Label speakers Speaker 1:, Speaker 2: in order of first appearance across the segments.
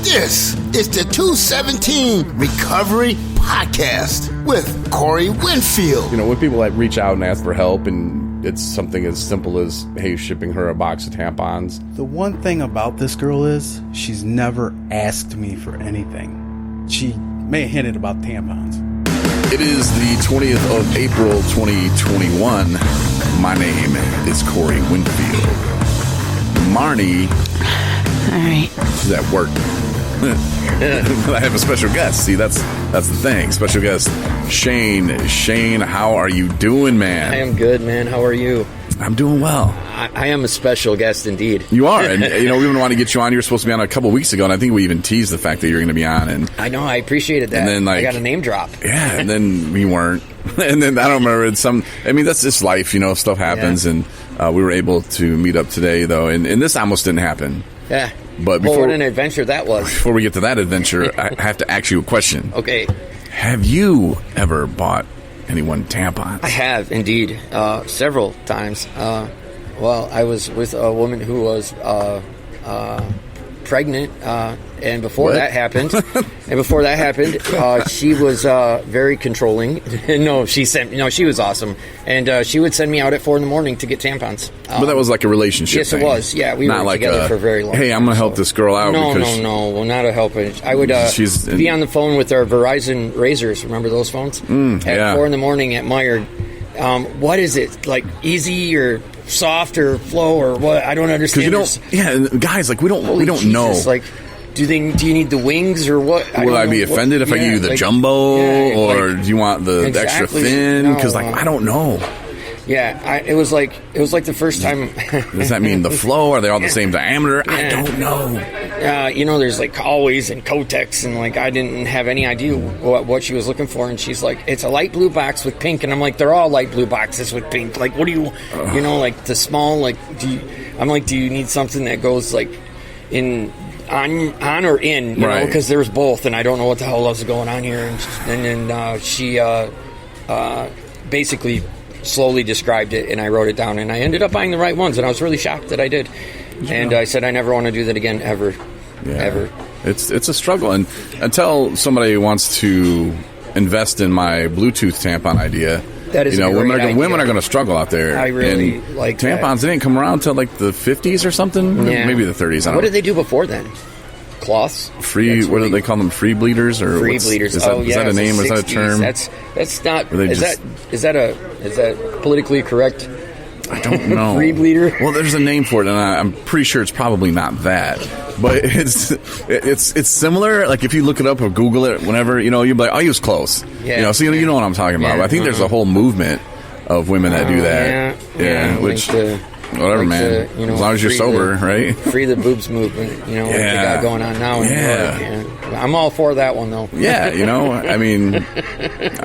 Speaker 1: This is the 217 Recovery Podcast with Corey Winfield.
Speaker 2: You know, when people like reach out and ask for help, and it's something as simple as, hey, shipping her a box of tampons.
Speaker 3: The one thing about this girl is she's never asked me for anything. She may have hinted about tampons.
Speaker 2: It is the 20th of April, 2021. My name is Corey Winfield. Marnie,
Speaker 4: all right,
Speaker 2: she's at work. I have a special guest. See, that's the thing. Special guest, Shane. Shane, how are you doing, man?
Speaker 5: I am good, man. How are you?
Speaker 2: I'm doing well.
Speaker 5: I am a special guest indeed.
Speaker 2: You are, and you know, we even want to get you on. You were supposed to be on a couple weeks ago, and I think we even teased the fact that you're going to be on. And
Speaker 5: I know, I appreciated that.
Speaker 2: And then, like,
Speaker 5: I got a name drop.
Speaker 2: Yeah, and then we weren't. And then I don't remember. I mean, that's just life, you know. Stuff happens,
Speaker 5: Yeah.
Speaker 2: And we were able to meet up today, though, and this almost didn't happen.
Speaker 5: Yeah.
Speaker 2: But
Speaker 5: what an adventure that was.
Speaker 2: Before we get to that adventure, I have to ask you a question.
Speaker 5: Okay.
Speaker 2: Have you ever bought anyone tampons?
Speaker 5: I have, indeed, several times. Well, I was with a woman who was pregnant, and before that happened, she was very controlling. She was awesome, and she would send me out at 4 a.m. to get tampons.
Speaker 2: But that was like a relationship.
Speaker 5: Yes,
Speaker 2: thing.
Speaker 5: it was. Yeah, we
Speaker 2: not
Speaker 5: were
Speaker 2: like
Speaker 5: together for a very long time.
Speaker 2: Hey, I'm going to help this girl out.
Speaker 5: No, well, not a help. I would be on the phone with our Verizon Razors. Remember those phones? At 4 a.m. at Meijer. What is it, like easy or soft or flow or what? I don't understand.
Speaker 2: Guys, like we don't
Speaker 5: Jesus,
Speaker 2: know.
Speaker 5: Like, do you need the wings or what?
Speaker 2: Will I be offended if I give you the jumbo, or do you want the extra thin? Because I don't know.
Speaker 5: Yeah, it was like the first time.
Speaker 2: Does that mean the flow? Are they all the same diameter?
Speaker 5: Yeah.
Speaker 2: I don't know.
Speaker 5: There's like Always and Kotex, and like I didn't have any idea what she was looking for, and she's like, it's a light blue box with pink, and I'm like, they're all light blue boxes with pink. Like, what do you, like the small, like, do you need something that goes like on or in, you know, because there's both, and I don't know what the hell is going on here, and then she basically slowly described it, and I wrote it down, and I ended up buying the right ones, and I was really shocked that I did. And I said I never want to do that again, ever.
Speaker 2: It's a struggle, and until somebody wants to invest in my Bluetooth tampon idea,
Speaker 5: that is
Speaker 2: women are going to struggle out there.
Speaker 5: I really like
Speaker 2: tampons. They didn't come around until like the 50s or something, maybe the 30s.
Speaker 5: What did they do before then? Cloths?
Speaker 2: What do they call them? Free bleeders or
Speaker 5: free bleeders?
Speaker 2: Is that a name or is that a term?
Speaker 5: That's not. Is that politically correct?
Speaker 2: I don't know.
Speaker 5: Free bleeder?
Speaker 2: Well, there's a name for it, and I'm pretty sure it's probably not that. But it's similar. Like if you look it up or Google it, whenever you'll be like, I'll use clothes. Yeah. So you know what I'm talking about. But I think there's a whole movement of women that do that. Which. Whatever, man. As long as you're sober, right?
Speaker 5: Free the boobs movement, what they got going on now. I'm all for that one, though.
Speaker 2: Yeah, I mean,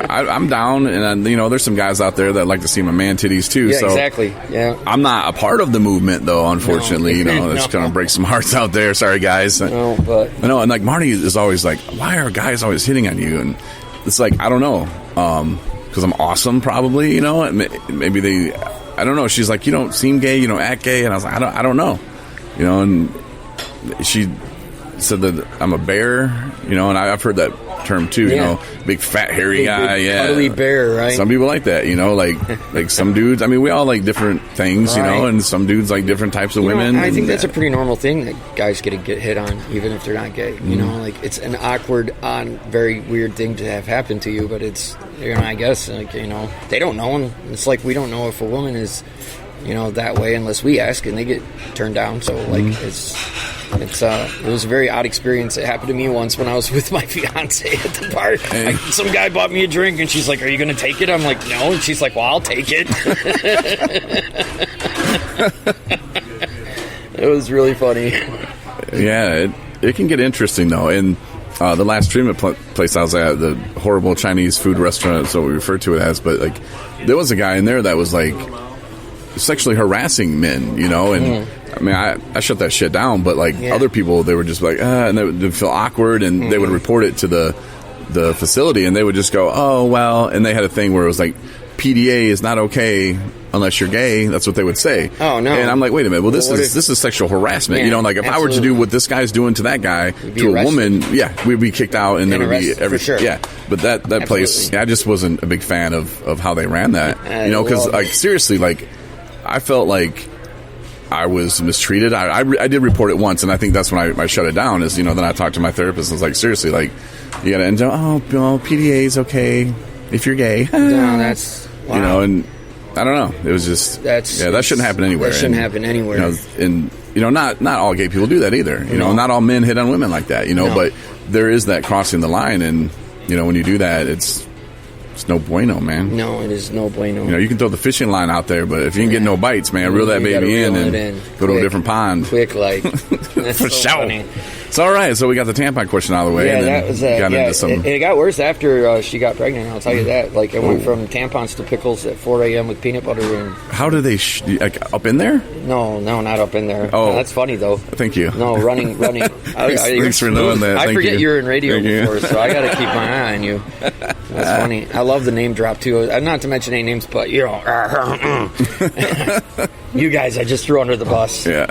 Speaker 2: I'm down, and there's some guys out there that like to see my man titties too.
Speaker 5: Yeah,
Speaker 2: so
Speaker 5: exactly. Yeah,
Speaker 2: I'm not a part of the movement, though. Unfortunately, that's going to break some hearts out there. Sorry, guys.
Speaker 5: No, but
Speaker 2: I know, and like Marty is always like, "Why are guys always hitting on you?" And it's like, I don't know, because I'm awesome, probably. Maybe they. I don't know. She's like, you don't seem gay, you don't act gay, and I was like, I don't know, and she said that I'm a bear, and I've heard that term too, big fat hairy guy,
Speaker 5: cuddly bear, right?
Speaker 2: Some people like that, like some dudes. I mean, we all like different things, and some dudes like different types of women.
Speaker 5: I think that's a pretty normal thing that guys get hit on, even if they're not gay. Like it's an awkward, very weird thing to have happen to you, but it's. I guess, they don't know, and it's like we don't know if a woman is, that way unless we ask, and they get turned down. So, it was a very odd experience. It happened to me once when I was with my fiance at the bar. Some guy bought me a drink, and she's like, "Are you going to take it?" I'm like, "No," and she's like, "Well, I'll take it." It was really funny.
Speaker 2: Yeah, it can get interesting though, and. The last treatment place I was at, the horrible Chinese food restaurant, that's what we refer to it as, but like there was a guy in there that was like sexually harassing men, and I mean, I shut that shit down, but like other people, they were just like, and they would feel awkward, and they would report it to the facility, and they would just go, oh, well, and they had a thing where it was like, PDA is not okay unless you're gay. That's what they would say.
Speaker 5: Oh, no.
Speaker 2: And I'm like, wait a minute. Well, this
Speaker 5: Well,
Speaker 2: is sexual harassment.
Speaker 5: Yeah,
Speaker 2: You know, like if I were to do what this guy's doing to that guy to
Speaker 5: arrested.
Speaker 2: a woman, yeah, we'd be kicked out and there would be
Speaker 5: arrested, for sure.
Speaker 2: Yeah, but that place, I just wasn't a big fan of how they ran that. You know, because like seriously, like I felt like I was mistreated. I did report it once, and I think that's when I shut it down. Is, you know, then I talked to my therapist and was like, seriously, like you got to end up. Oh, PDA is okay if you're gay.
Speaker 5: No, that's wow.
Speaker 2: You know, and I don't know. It was just that shouldn't happen anywhere.
Speaker 5: That shouldn't happen anywhere.
Speaker 2: You know, and you know, not all gay people do that either. You know, not all men hit on women like that. You know, but there is that crossing the line, and you know, when you do that, it's no bueno, man.
Speaker 5: No, it is no bueno.
Speaker 2: You know, you can throw the fishing line out there, but if you can get no bites, man, reel that baby in and go to a different pond.
Speaker 5: Quick, like. That's
Speaker 2: For
Speaker 5: so
Speaker 2: sure.
Speaker 5: funny.
Speaker 2: It's all right. So we got the tampon question out of the way.
Speaker 5: Yeah,
Speaker 2: and then
Speaker 5: that was
Speaker 2: got into some.
Speaker 5: It got worse after she got pregnant. I'll tell you that. Like, it went from tampons to pickles at 4 a.m. with peanut butter and.
Speaker 2: How do they like up in there?
Speaker 5: No, not up in there.
Speaker 2: Oh,
Speaker 5: no, that's funny though.
Speaker 2: Thank you.
Speaker 5: No, running.
Speaker 2: Thanks for knowing that.
Speaker 5: I
Speaker 2: Thank
Speaker 5: forget you were in radio
Speaker 2: Thank you.
Speaker 5: before, so I got to keep my eye on you. That's funny. I love the name drop too. Not to mention any names, but you know, you guys, I just threw under the bus.
Speaker 2: Yeah.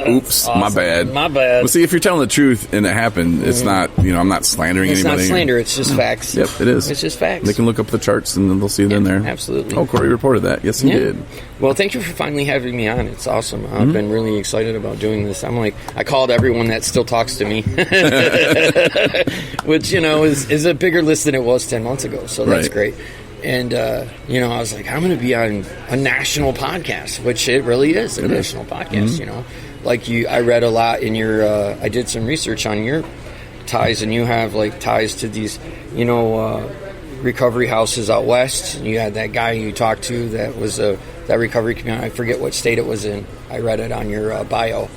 Speaker 2: Oops,
Speaker 5: Awesome.
Speaker 2: my bad.
Speaker 5: My bad.
Speaker 2: Well, see, if you're telling the truth and it happened, it's not. You know, I'm not slandering
Speaker 5: It's
Speaker 2: anybody.
Speaker 5: not slander. It's just facts.
Speaker 2: Yep, it is.
Speaker 5: It's just facts.
Speaker 2: They can look up the charts and then they'll see it in there.
Speaker 5: Absolutely.
Speaker 2: Oh, Corey reported that. Yes, he did.
Speaker 5: Well, thank you for finally having me on. It's awesome. I've been really excited about doing this. I called everyone that still talks to me, which, you know, is a bigger list than it was 10 months ago. So that's great. And, you know, I was like, I'm going to be on a national podcast, which it really is a national podcast, you know. Like I read a lot in your, I did some research on your ties, and you have, like, ties to these, you know, recovery houses out west. And you had that guy you talked to that was that recovery community. I forget what state it was in. I read it on your bio.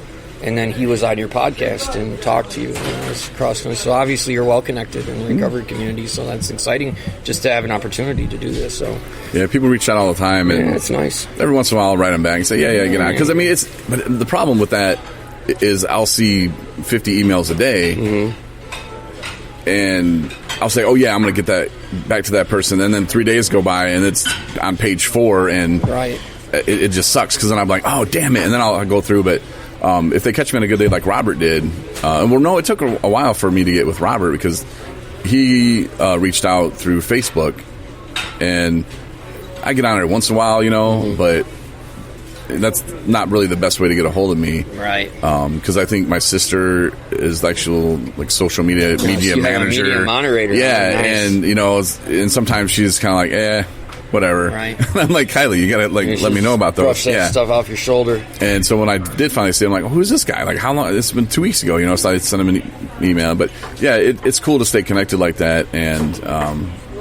Speaker 5: And then he was on your podcast and talked to you. And it was cross-country. So obviously you're well connected in the recovery community. So that's exciting just to have an opportunity to do this. So
Speaker 2: yeah, people reach out all the time, and
Speaker 5: it's nice.
Speaker 2: Every once in a while, I'll write them back and say, "Yeah, get on." Because I mean, but the problem with that is I'll see 50 emails a day, and I'll say, "Oh yeah, I'm going to get that back to that person," and then 3 days go by and it's on page 4, and it just sucks because then I'm like, "Oh damn it," and then I'll go through, but. If they catch me on a good day like Robert did, it took a while for me to get with Robert because he reached out through Facebook, and I get on there once in a while, you know, but that's not really the best way to get a hold of me,
Speaker 5: right?
Speaker 2: Because I think my sister is the actual like social media manager,
Speaker 5: media moderator,
Speaker 2: yeah,
Speaker 5: nice.
Speaker 2: and you know, and sometimes she's kind of like, whatever.
Speaker 5: Right.
Speaker 2: I'm like, Kylie, you gotta let me know about those.
Speaker 5: Brush that stuff off your shoulder.
Speaker 2: And so when I did finally see him, I'm like, who's this guy? Like, how long? It's been 2 weeks ago, you know. So I sent him an email. But yeah, it's cool to stay connected like that. And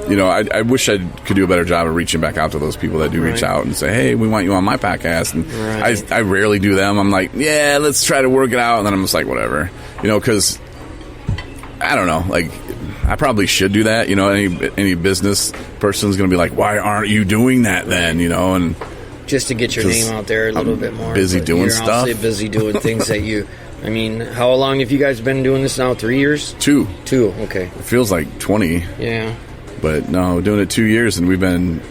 Speaker 2: you know, I wish I could do a better job of reaching back out to those people that do reach out and say, hey, we want you on my podcast. And I rarely do them. I'm like, yeah, let's try to work it out. And then I'm just like, whatever, you know, because I don't know, like. I probably should do that, you know. Any business person's going to be like, "Why aren't you doing that then?" You know, and
Speaker 5: just to get your name out there a little bit more.
Speaker 2: Busy doing stuff.
Speaker 5: You're busy doing things that you. I mean, how long have you guys been doing this now? 3 years?
Speaker 2: 2.
Speaker 5: 2. Okay.
Speaker 2: It feels like 20.
Speaker 5: Yeah.
Speaker 2: But no, doing it 2 years, and we've been.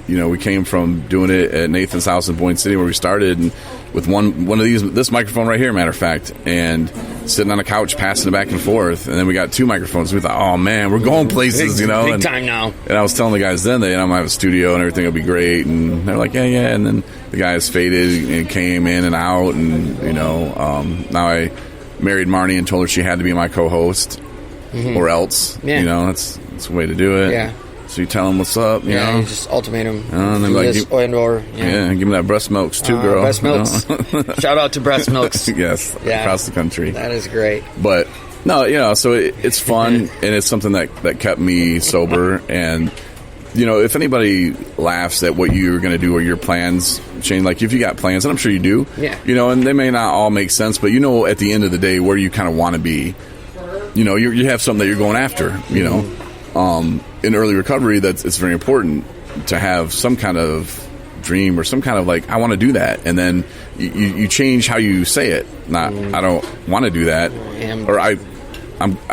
Speaker 2: You know, we came from doing it at Nathan's house in Boyne City where we started, and with one of this microphone right here, matter of fact, and sitting on a couch passing it back and forth, and then we got 2 microphones. We thought, oh man, we're going places, you know.
Speaker 5: Big time now.
Speaker 2: And I was telling the guys then that I'm gonna have a studio and everything will be great, and they're like, yeah. And then the guys faded and came in and out, and you know, now I married Marnie and told her she had to be my co-host, or else, you know, that's the way to do it.
Speaker 5: Yeah.
Speaker 2: So you tell them what's up, you know?
Speaker 5: You just ultimatum.
Speaker 2: And then like, give me that breast milks too, girl.
Speaker 5: Breast milks.
Speaker 2: You know?
Speaker 5: Shout out to breast milks.
Speaker 2: Yes, across the country.
Speaker 5: That is great.
Speaker 2: But no, you know, so it's fun and it's something that kept me sober. And you know, if anybody laughs at what you're going to do or your plans change, like if you got plans, and I'm sure you do, you know, and they may not all make sense, but you know, at the end of the day, where you kind of want to be, you know, you have something that you're going after, you know. In early recovery, it's very important to have some kind of dream or some kind of like, I want to do that, and then you change how you say it. Not I don't want to do that, or I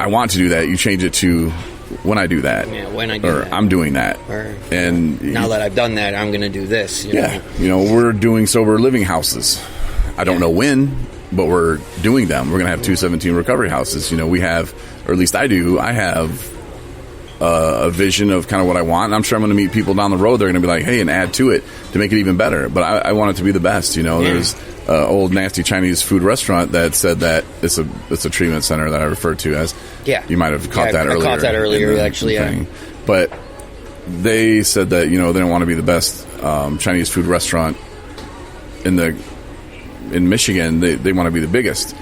Speaker 2: want to do that. You change it to when I do that.
Speaker 5: Yeah, when I do
Speaker 2: or
Speaker 5: that.
Speaker 2: I'm doing that.
Speaker 5: Or,
Speaker 2: and
Speaker 5: now that I've done that, I'm going to do this.
Speaker 2: You know, we're doing sober living houses. I don't know when, but we're doing them. We're going to have 217 recovery houses. You know, we have, or at least I do, I have a vision of kind of what I want. And I'm sure I'm going to meet people down the road. They're going to be like, hey, and add to it to make it even better. But I want it to be the best. You know, there's old nasty Chinese food restaurant that said that it's a treatment center that I referred to as.
Speaker 5: Yeah.
Speaker 2: You might have caught that earlier.
Speaker 5: I caught that earlier, actually, yeah.
Speaker 2: But they said that, you know, they don't want to be the best Chinese food restaurant in Michigan. They want to be the biggest.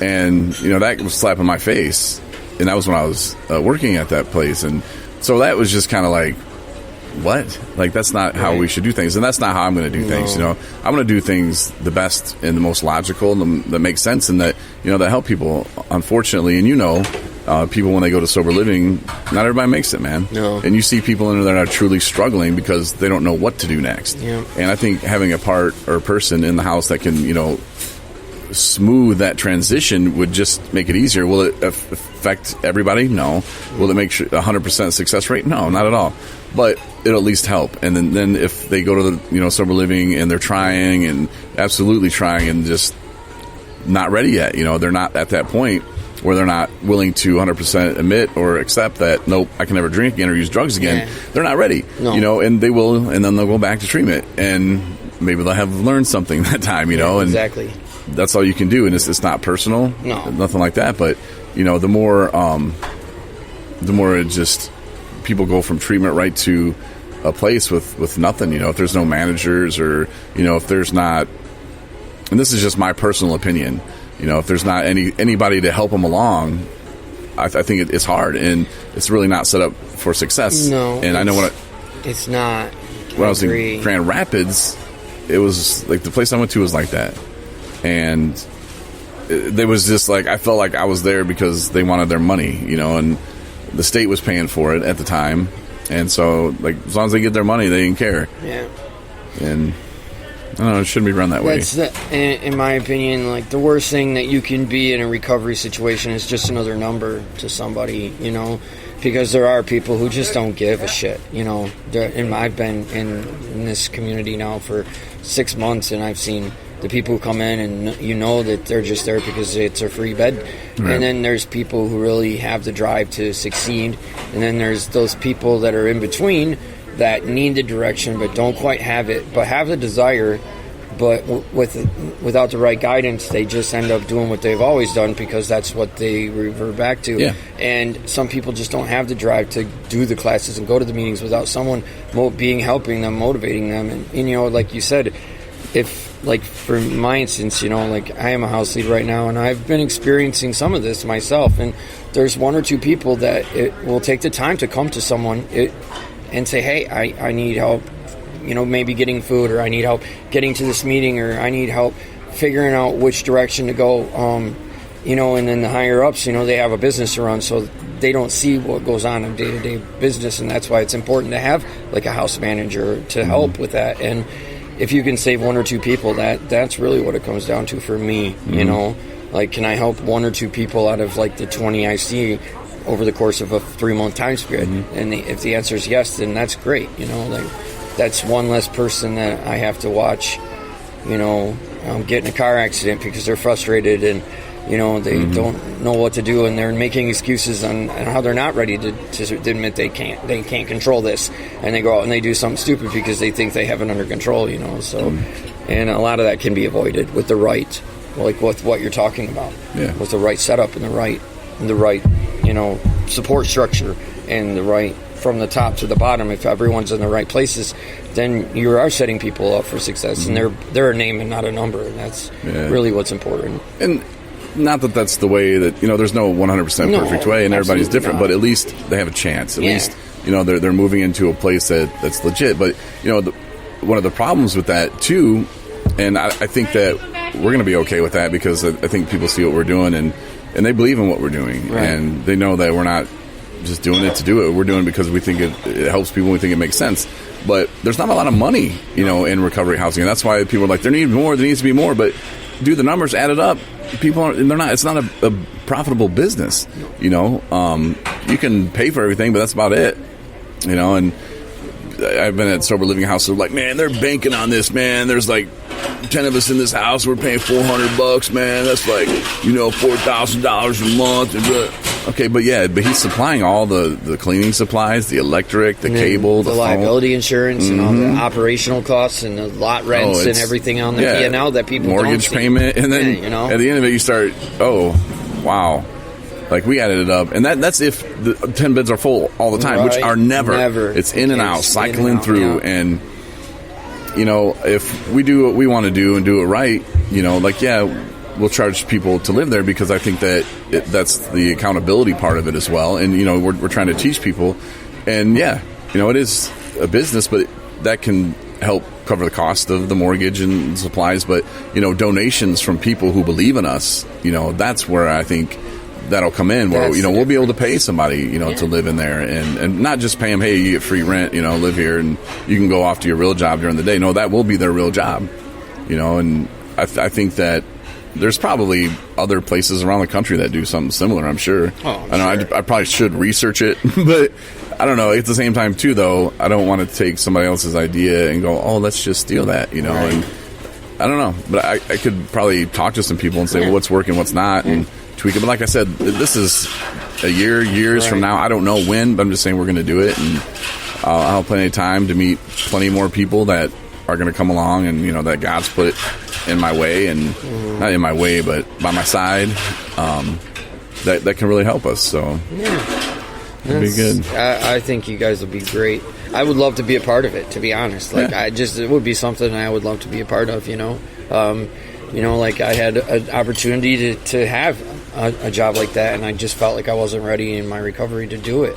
Speaker 2: And, you know, that was slapping my face. And that was when I was working at that place. And so that was just kind of like, what? Like, that's not how we should do things. And that's not how I'm going to do things. You know, I'm going to do things the best and the most logical and that makes sense and that, you know, that help people. Unfortunately, and you know, people when they go to sober living, not everybody makes it, man.
Speaker 5: No.
Speaker 2: And you see people in there that are truly struggling because they don't know what to do next.
Speaker 5: Yeah.
Speaker 2: And I think having a part or a person in the house that can, you know, smooth that transition would just make it easier. Will it affect everybody? No. Will it make 100% success rate? No, not at all. But it'll at least help. And then if they go to the, you know, sober living and they're trying and absolutely trying and just not ready yet, you know, they're not at that point where they're not willing to 100% admit or accept that, nope, I can never drink again or use drugs again. Yeah. They're not ready, you know, and they will, and then they'll go back to treatment and maybe they'll have learned something that time, you know, and
Speaker 5: exactly.
Speaker 2: That's all you can do, and it's not personal, nothing like that. But you know, the more it just people go from treatment right to a place with nothing. You know, if there's no managers, or you know, if there's not, and this is just my personal opinion. You know, if there's not anybody to help them along, I think it's hard, and it's really not set up for success.
Speaker 5: No,
Speaker 2: and I know
Speaker 5: it's not.
Speaker 2: When I was in Grand Rapids, it was like the place I went to was like that. And there was just like, I felt like I was there because they wanted their money, you know, and the state was paying for it at the time. And so, like, as long as they get their money, they didn't care.
Speaker 5: Yeah.
Speaker 2: And I don't know, it shouldn't be run that way.
Speaker 5: In my opinion, like, the worst thing that you can be in a recovery situation is just another number to somebody, you know, because there are people who just don't give a shit, you know. And I've been in this community now for 6 months, and I've seen the people who come in and you know that they're just there because it's a free bed. Right. And then there's people who really have the drive to succeed. And then there's those people that are in between that need the direction but don't quite have it, but have the desire, but without the right guidance, they just end up doing what they've always done because that's what they revert back to.
Speaker 2: Yeah.
Speaker 5: And some people just don't have the drive to do the classes and go to the meetings without someone helping them, motivating them. And you know, like you said, if, like, for my instance, you know, like, I am a house lead right now, and I've been experiencing some of this myself, and there's one or two people that it will take the time to come to someone and say, hey, I need help, you know, maybe getting food, or I need help getting to this meeting, or I need help figuring out which direction to go, you know, and then the higher-ups, you know, they have a business to run, so they don't see what goes on in day-to-day business, and that's why it's important to have, like, a house manager to help with that. And if you can save one or two people, that's really what it comes down to for me, you know. Like, can I help one or two people out of, like, the 20 I see over the course of a 3-month time period? And if the answer is yes, then that's great, you know. Like, that's one less person that I have to watch, you know, get in a car accident because they're frustrated and, you know, they don't know what to do, and they're making excuses on how they're not ready to admit they can't control this, and they go out and they do something stupid because they think they have it under control, you know. So, and a lot of that can be avoided with the right, like with what you're talking about, with the right setup and the right, you know, support structure and the right from the top to the bottom. If everyone's in the right places, then you are setting people up for success, and they're a name and not a number, and that's really what's important.
Speaker 2: And not that that's the way that, you know, there's no 100% perfect way, and everybody's different, but at least they have a chance. At least, you know, they're moving into a place that's legit. But, you know, one of the problems with that, too, and I think that we're going to be okay with that because I think people see what we're doing, and they believe in what we're doing. Right. And they know that we're not just doing it to do it. We're doing it because we think it helps people, we think it makes sense. But there's not a lot of money, you know, in recovery housing. And that's why people are like, there needs to be more. But do the numbers, add it up. People they're not. It's not a profitable business. You know, you can pay for everything, but that's about it. You know, and I've been at sober living houses. Like, man, they're banking on this. Man, there's like 10 of us in this house. We're paying $400, man. That's like, you know, $4,000 a month. Okay, but he's supplying all the cleaning supplies, the electric, the cable,
Speaker 5: the liability insurance, and all the operational costs, and the lot rents, and everything on the P&L that people
Speaker 2: mortgage
Speaker 5: don't see.
Speaker 2: payment, and then
Speaker 5: you know,
Speaker 2: at the end of it, you start, wow. Like, we added it up, and that's if the 10 beds are full all the time, which are never. It's in and out, cycling through, and you know, if we do what we want to do and do it right, you know, like, we'll charge people to live there because I think that that's the accountability part of it as well. And, you know, we're trying to teach people. And, you know, it is a business, but that can help cover the cost of the mortgage and supplies. But, you know, donations from people who believe in us, you know, that's where I think that'll come in, where, you know, we'll be able to pay somebody, you know, to live in there and not just pay them, hey, you get free rent, you know, live here and you can go off to your real job during the day. No, that will be their real job, you know. And I think that there's probably other places around the country that do something similar, I'm sure. I know I probably should research it, but I don't know. At the same time, too, though, I don't want to take somebody else's idea and go, let's just steal that, you know. Right. And I don't know, but I could probably talk to some people and say, well, what's working, what's not, and tweak it. But like I said, this is years from now. I don't know when, but I'm just saying we're going to do it, and I'll have plenty of time to meet plenty more people that are going to come along, and, you know, that God's put in my way, and not in my way, but by my side, that can really help us. So it'll be good.
Speaker 5: I think you guys will be great. I would love to be a part of it, to be honest. Like, it would be something I would love to be a part of, you know. You know, like, I had an opportunity to have a job like that, and I just felt like I wasn't ready in my recovery to do it.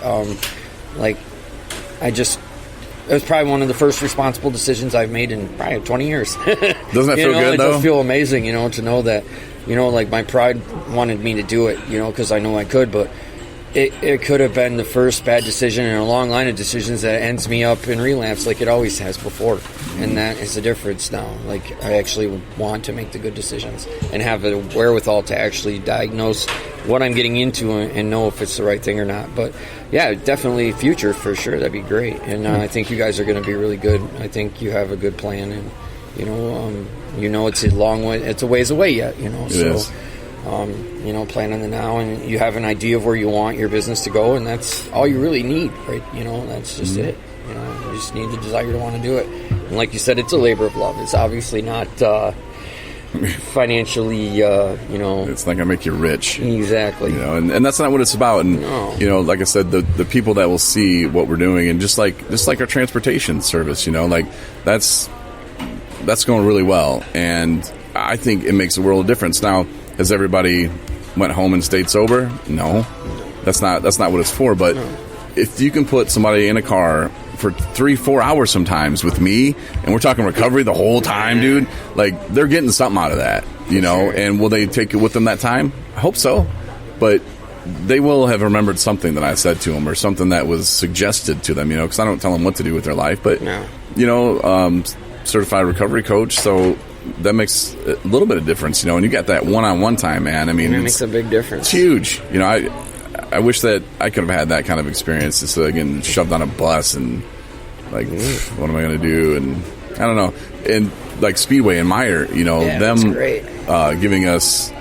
Speaker 5: It was probably one of the first responsible decisions I've made in probably 20 years.
Speaker 2: Doesn't that feel good,
Speaker 5: it
Speaker 2: though?
Speaker 5: It does feel amazing, you know, to know that, you know, like, my pride wanted me to do it, you know, because I know I could, but it could have been the first bad decision in a long line of decisions that ends me up in relapse like it always has before. And that is the difference now. Like, I actually want to make the good decisions and have the wherewithal to actually diagnose what I'm getting into and know if it's the right thing or not. But, definitely future for sure. That'd be great. And I think you guys are going to be really good. I think you have a good plan. And, you know, it's a long way. It's a ways away yet, you know.
Speaker 2: It is.
Speaker 5: You know, plan on the now, and you have an idea of where you want your business to go, and that's all you really need, right? You know, that's just it. You know, you just need the desire to want to do it. And like you said, it's a labor of love. It's obviously not financially, you know.
Speaker 2: It's not going to make you rich.
Speaker 5: Exactly.
Speaker 2: You know, and that's not what it's about. And, you know, like I said, the people that will see what we're doing, and just like our transportation service, you know, like, that's going really well. And I think it makes a world of difference. Now, has everybody went home and stayed sober? No. That's not what it's for. But if you can put somebody in a car for 3-4 hours sometimes with me, and we're talking recovery the whole time, dude, like, they're getting something out of that, you know. And will they take it with them that time? I hope so. But they will have remembered something that I said to them, or something that was suggested to them, you know, because I don't tell them what to do with their life. But, you know, certified recovery coach, so that makes a little bit of difference, you know. And you got that one-on-one time, man. I mean,
Speaker 5: it makes a big difference.
Speaker 2: It's huge. You know, I wish that I could have had that kind of experience, just getting shoved on a bus and, like, what am I going to do? And I don't know. And, like, Speedway and Meyer, you know, them giving us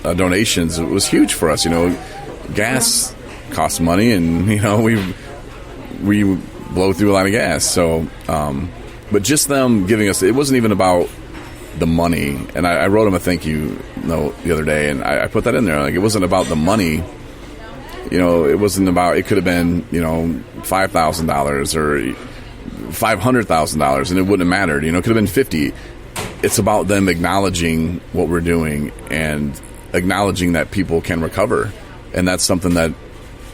Speaker 2: donations, it was huge for us, you know. Gas costs money, and, you know, we blow through a lot of gas. So, but just them giving us, it wasn't even about the money. And I wrote them a thank you note the other day, and I put that in there. Like, it wasn't about the money. You know, it wasn't about, it could have been, you know, $5,000 or $500,000, and it wouldn't have mattered. You know, it could have been 50. It's about them acknowledging what we're doing and acknowledging that people can recover. And that's something that,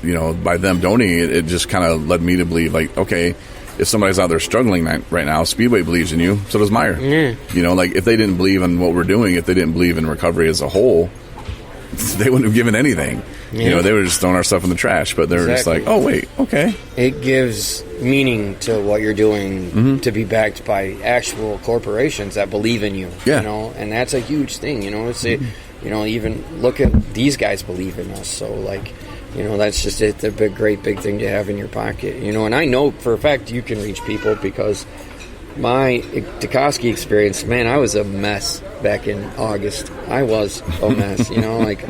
Speaker 2: you know, by them donating it just kind of led me to believe, like, okay, if somebody's out there struggling right now, Speedway believes in you, so does Meyer. You know, like, if they didn't believe in what we're doing, if they didn't believe in recovery as a whole, they wouldn't have given anything. You know, they were just throwing our stuff in the trash, but they were just like, oh, wait, okay.
Speaker 5: It gives, meaning to what you're doing to be backed by actual corporations that believe in you.
Speaker 2: Yeah.
Speaker 5: You know, and that's a huge thing. You know, it's even look at these guys believe in us. So like, you know, that's just a great big thing to have in your pocket. You know, and I know for a fact you can reach people because my Dukoski experience, man, I was a mess back in August. I was a mess. You know, like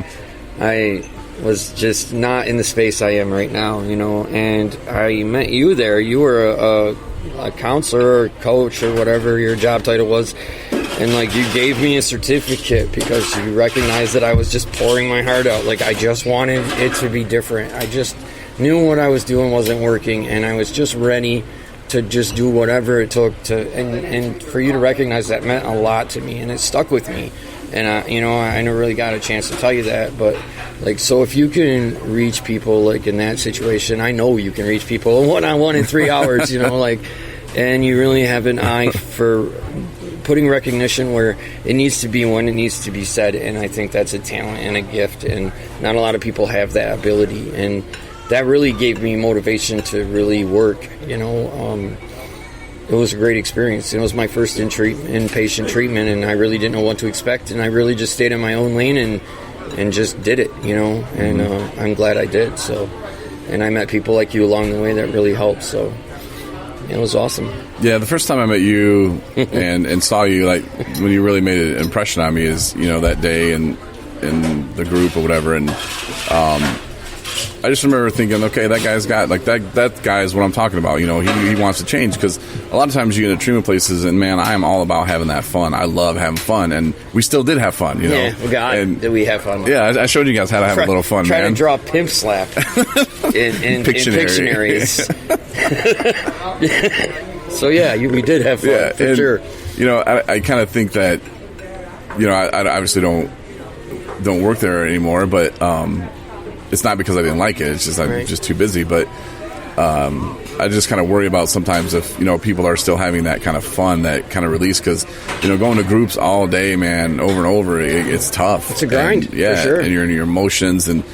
Speaker 5: I was just not in the space I am right now, you know, and I met you there. You were a counselor or coach or whatever your job title was, and like you gave me a certificate because you recognized that I was just pouring my heart out. Like I just wanted it to be different. I just knew what I was doing wasn't working, and I was just ready to just do whatever it took to, and for you to recognize that meant a lot to me, and it stuck with me. And I never really got a chance to tell you that, but like, so if you can reach people like in that situation, I know you can reach people one-on-one in 3 hours, you know, like, and you really have an eye for putting recognition where it needs to be when it needs to be said. And I think that's a talent and a gift, and not a lot of people have that ability. And that really gave me motivation to really work, you know. It was a great experience. It was my first inpatient treatment, and I really didn't know what to expect, and I really just stayed in my own lane and just did it, you know, and I'm glad I did. So, and I met people like you along the way that really helped, so it was awesome.
Speaker 2: Yeah, the first time I met you and saw you, like, when you really made an impression on me is, you know, that day in the group or whatever, and I just remember thinking, okay, that guy's got, like, that guy is what I'm talking about. You know, he wants to change, because a lot of times you get into treatment places, and, man, I am all about having that fun. I love having fun, and we still did have fun, you know.
Speaker 5: Yeah, did we have fun?
Speaker 2: Yeah, I showed you guys how to have a little fun,
Speaker 5: Try
Speaker 2: man.
Speaker 5: to draw pimp slap in Pictionaries. So, yeah, we did have fun, for sure.
Speaker 2: You know, I kind of think that, you know, I obviously don't work there anymore, but it's not because I didn't like it. It's just I'm just too busy. But I just kind of worry about sometimes if, you know, people are still having that kind of fun, that kind of release, because, you know, going to groups all day, man, over and over, it's tough.
Speaker 5: It's a grind,
Speaker 2: for sure. And you're in your emotions, and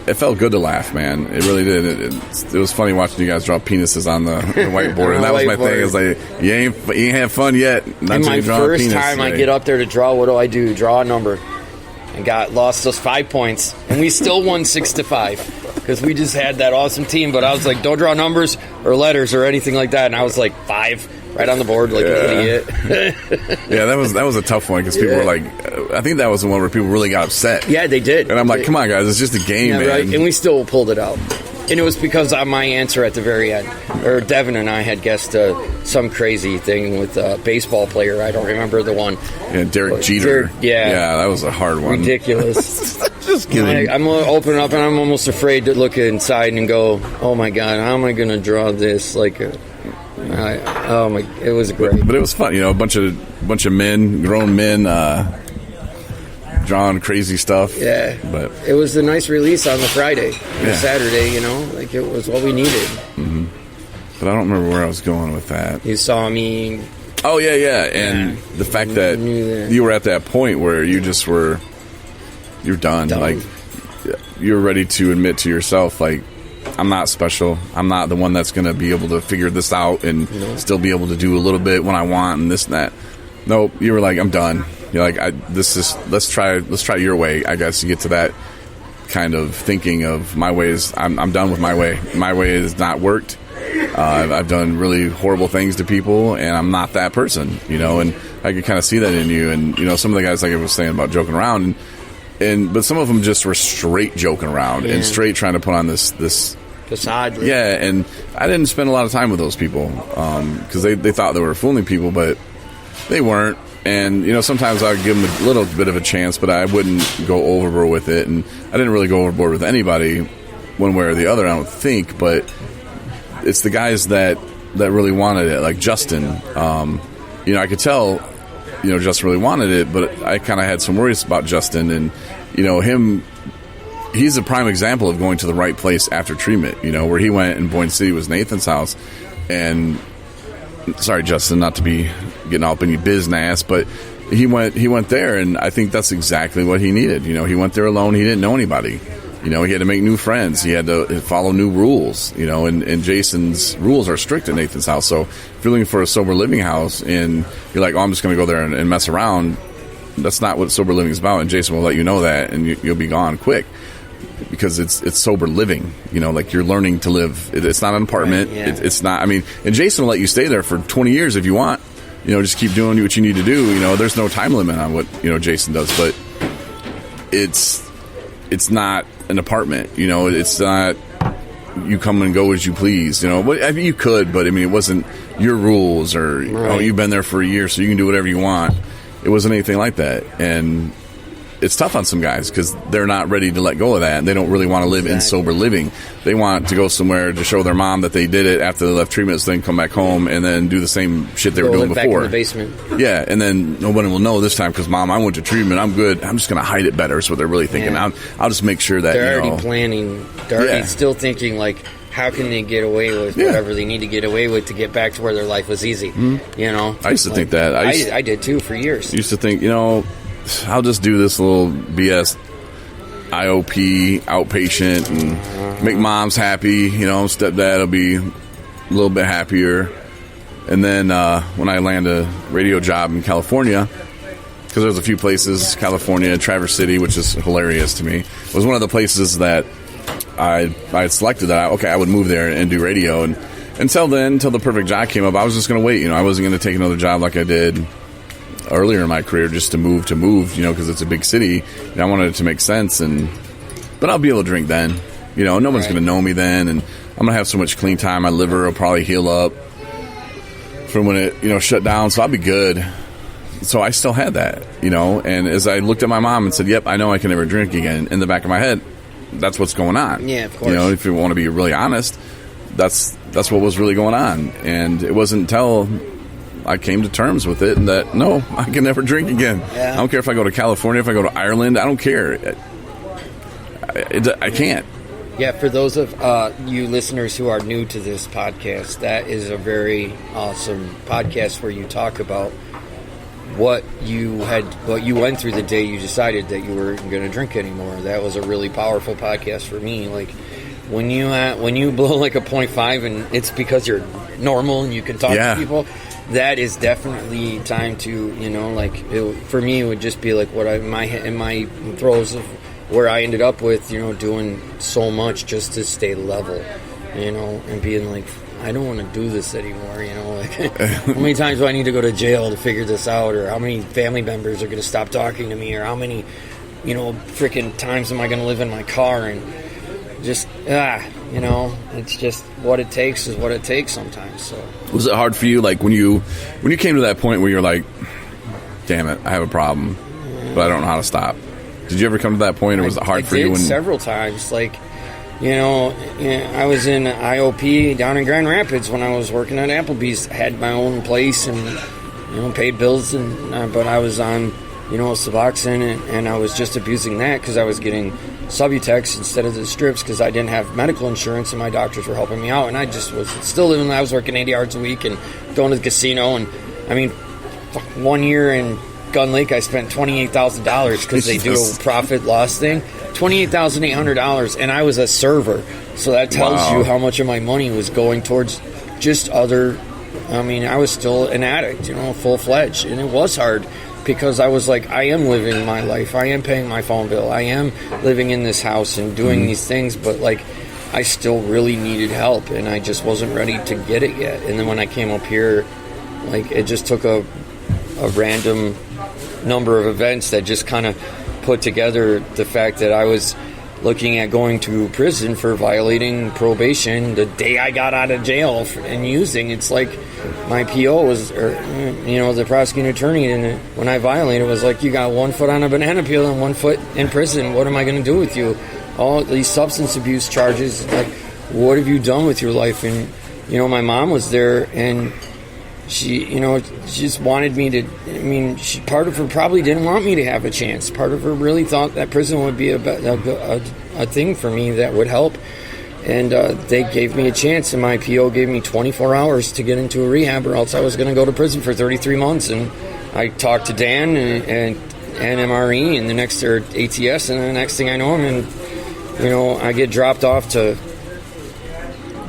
Speaker 2: it felt good to laugh, man. It really did. It was funny watching you guys draw penises on the whiteboard, and that was my thing. It's like, you ain't had fun yet.
Speaker 5: And my first time I get up there to draw, what do? Draw a number. And lost us 5 points, and we still won 6-5 because we just had that awesome team. But I was like, don't draw numbers or letters or anything like that, and I was like 5 right on the board, like an idiot.
Speaker 2: Yeah, that was a tough one, because people were like, I think that was the one where people really got upset.
Speaker 5: Yeah, they did.
Speaker 2: And I'm like, come on, guys, it's just a game, man. Right?
Speaker 5: And we still pulled it out. And it was because of my answer at the very end. Or Devin and I had guessed some crazy thing with a baseball player. I don't remember the one.
Speaker 2: Yeah, Derek Jeter.
Speaker 5: Yeah,
Speaker 2: that was a hard one.
Speaker 5: Ridiculous.
Speaker 2: Just kidding.
Speaker 5: I'm opening up, and I'm almost afraid to look inside and go, oh my God, how am I going to draw this? Like, it was great.
Speaker 2: But it was fun, you know, a bunch of men, grown men, drawing crazy stuff.
Speaker 5: Yeah, but it was a nice release on the Friday, Saturday. You know, like it was what we needed.
Speaker 2: Mm-hmm. But I don't remember where I was going with that.
Speaker 5: You saw me.
Speaker 2: Oh yeah, and the fact that you were at that point where you're done. Like, you're ready to admit to yourself, like, I'm not special. I'm not the one that's going to be able to figure this out and still be able to do a little bit when I want and this and that. Nope, you were like, I'm done. You're like, let's try your way. I guess you get to that kind of thinking of my ways. I'm done with my way. My way has not worked. I've done really horrible things to people, and I'm not that person, you know. And I could kind of see that in you. And you know, some of the guys, like I was saying about joking around, but some of them just were straight joking around and straight trying to put on this
Speaker 5: facade.
Speaker 2: Yeah, and I didn't spend a lot of time with those people because they thought they were fooling people, but they weren't. And, you know, sometimes I would give them a little bit of a chance, but I wouldn't go overboard with it. And I didn't really go overboard with anybody one way or the other, I don't think. But it's the guys that really wanted it, like Justin. You know, I could tell, you know, Justin really wanted it, but I kind of had some worries about Justin. And, you know, he's a prime example of going to the right place after treatment, you know, where he went in Boyne City was Nathan's house. And sorry, Justin, not to be getting all up in your business, but he went there, and I think that's exactly what he needed. You know, he went there alone. He didn't know anybody, You know, he had to make new friends. He had to follow new rules, you know, and Jason's rules are strict at Nathan's house. So if you're looking for a sober living house and you're like, oh, I'm just going to go there and mess around, that's not what sober living is about. And Jason will let you know that, and you'll be gone quick. Because it's sober living, you know, like you're learning to live. It's not an apartment.
Speaker 5: Right, yeah.
Speaker 2: It's not. I mean, and Jason will let you stay there for 20 years if you want. You know, just keep doing what you need to do. You know, there's no time limit on what Jason does, but it's not an apartment. You know, it's not. You come and go as you please. You know, but I mean, you could, but I mean, it wasn't your rules or
Speaker 5: right.
Speaker 2: Oh, you've been there for a year, so you can do whatever you want. It wasn't anything like that, and it's tough on some guys because they're not ready to let go of that, and they don't really want to live in sober living. They want to go somewhere to show their mom that they did it after they left treatment, so they can come back home and then do the same shit they were doing
Speaker 5: back
Speaker 2: before.
Speaker 5: In the basement.
Speaker 2: Yeah, and then nobody will know this time because, Mom, I went to treatment. I'm good. I'm just going to hide it better. Is what they're really thinking.
Speaker 5: Yeah.
Speaker 2: I'll just make sure that
Speaker 5: they're already planning. They're already
Speaker 2: Yeah.
Speaker 5: still thinking like, how can they get away with whatever they need to get away with to get back to where their life was easy? Mm-hmm. You know,
Speaker 2: I used to think that.
Speaker 5: I did too for years.
Speaker 2: I used to think, I'll just do this little BS IOP outpatient and make moms happy. Stepdad will be a little bit happier. And then when I land a radio job in California, because there's a few places, California, Traverse City, which is hilarious to me, was one of the places that I had selected that I would move there and do radio. And until the perfect job came up, I was just going to wait. I wasn't going to take another job like I did earlier in my career just to move, because it's a big city. And I wanted it to make sense. But I'll be able to drink then. No one's going to know me then. And I'm going to have so much clean time. My liver will probably heal up from when it, shut down. So I'll be good. So I still had that, and as I looked at my mom and said, yep, I know I can never drink again, in the back of my head, that's what's going on.
Speaker 5: Yeah, of course.
Speaker 2: If you want to be really honest, that's what was really going on. And it wasn't until I came to terms with it and that, no, I can never drink again.
Speaker 5: Yeah.
Speaker 2: I don't care if I go to California, if I go to Ireland, I don't care. I can't.
Speaker 5: Yeah, for those of you listeners who are new to this podcast, that is a very awesome podcast where you talk about what you went through the day you decided that you weren't going to drink anymore. That was a really powerful podcast for me. Like when you blow like a 0.5 and it's because you're normal and you can talk to people, that is definitely time to for me it would just be like what in my throes of where I ended up with doing so much just to stay level, and being like, I don't want to do this anymore, how many times do I need to go to jail to figure this out, or how many family members are going to stop talking to me, or how many, freaking times am I going to live in my car, and just, it's just what it takes is what it takes sometimes. So
Speaker 2: was it hard for you, like when you came to that point where you're like, damn it, I have a problem, but I don't know how to stop? Did you ever come to that point, or was it hard for you?
Speaker 5: Several times, like, I was in IOP down in Grand Rapids when I was working at Applebee's. I had my own place and, paid bills, but I was on, Suboxone, and I was just abusing that because I was getting Subutex instead of the strips because I didn't have medical insurance and my doctors were helping me out, and I just was still living. I was working 80 hours a week and going to the casino, and 1 year in Gun Lake, I spent $28,000 because they do a profit loss thing. $28,800, and I was a server, so that tells you how much of my money was going towards just other. I was still an addict, full fledged, and it was hard because I was like, I am living my life, I am paying my phone bill, I am living in this house and doing these things, but like, I still really needed help, and I just wasn't ready to get it yet. And then when I came up here, like, it just took a random number of events that just kind of put together the fact that I was looking at going to prison for violating probation the day I got out of jail and using. It's like my PO was, the prosecuting attorney, and when I violated, it was like, you got 1 foot on a banana peel and 1 foot in prison. What am I going to do with you? All these substance abuse charges, like, what have you done with your life? And, my mom was there, and she, she just wanted me to, part of her probably didn't want me to have a chance. Part of her really thought that prison would be a thing for me that would help. And they gave me a chance, and my PO gave me 24 hours to get into a rehab, or else I was going to go to prison for 33 months. And I talked to Dan and MRE, and the next, or ATS, and the next thing I know, I'm in I get dropped off to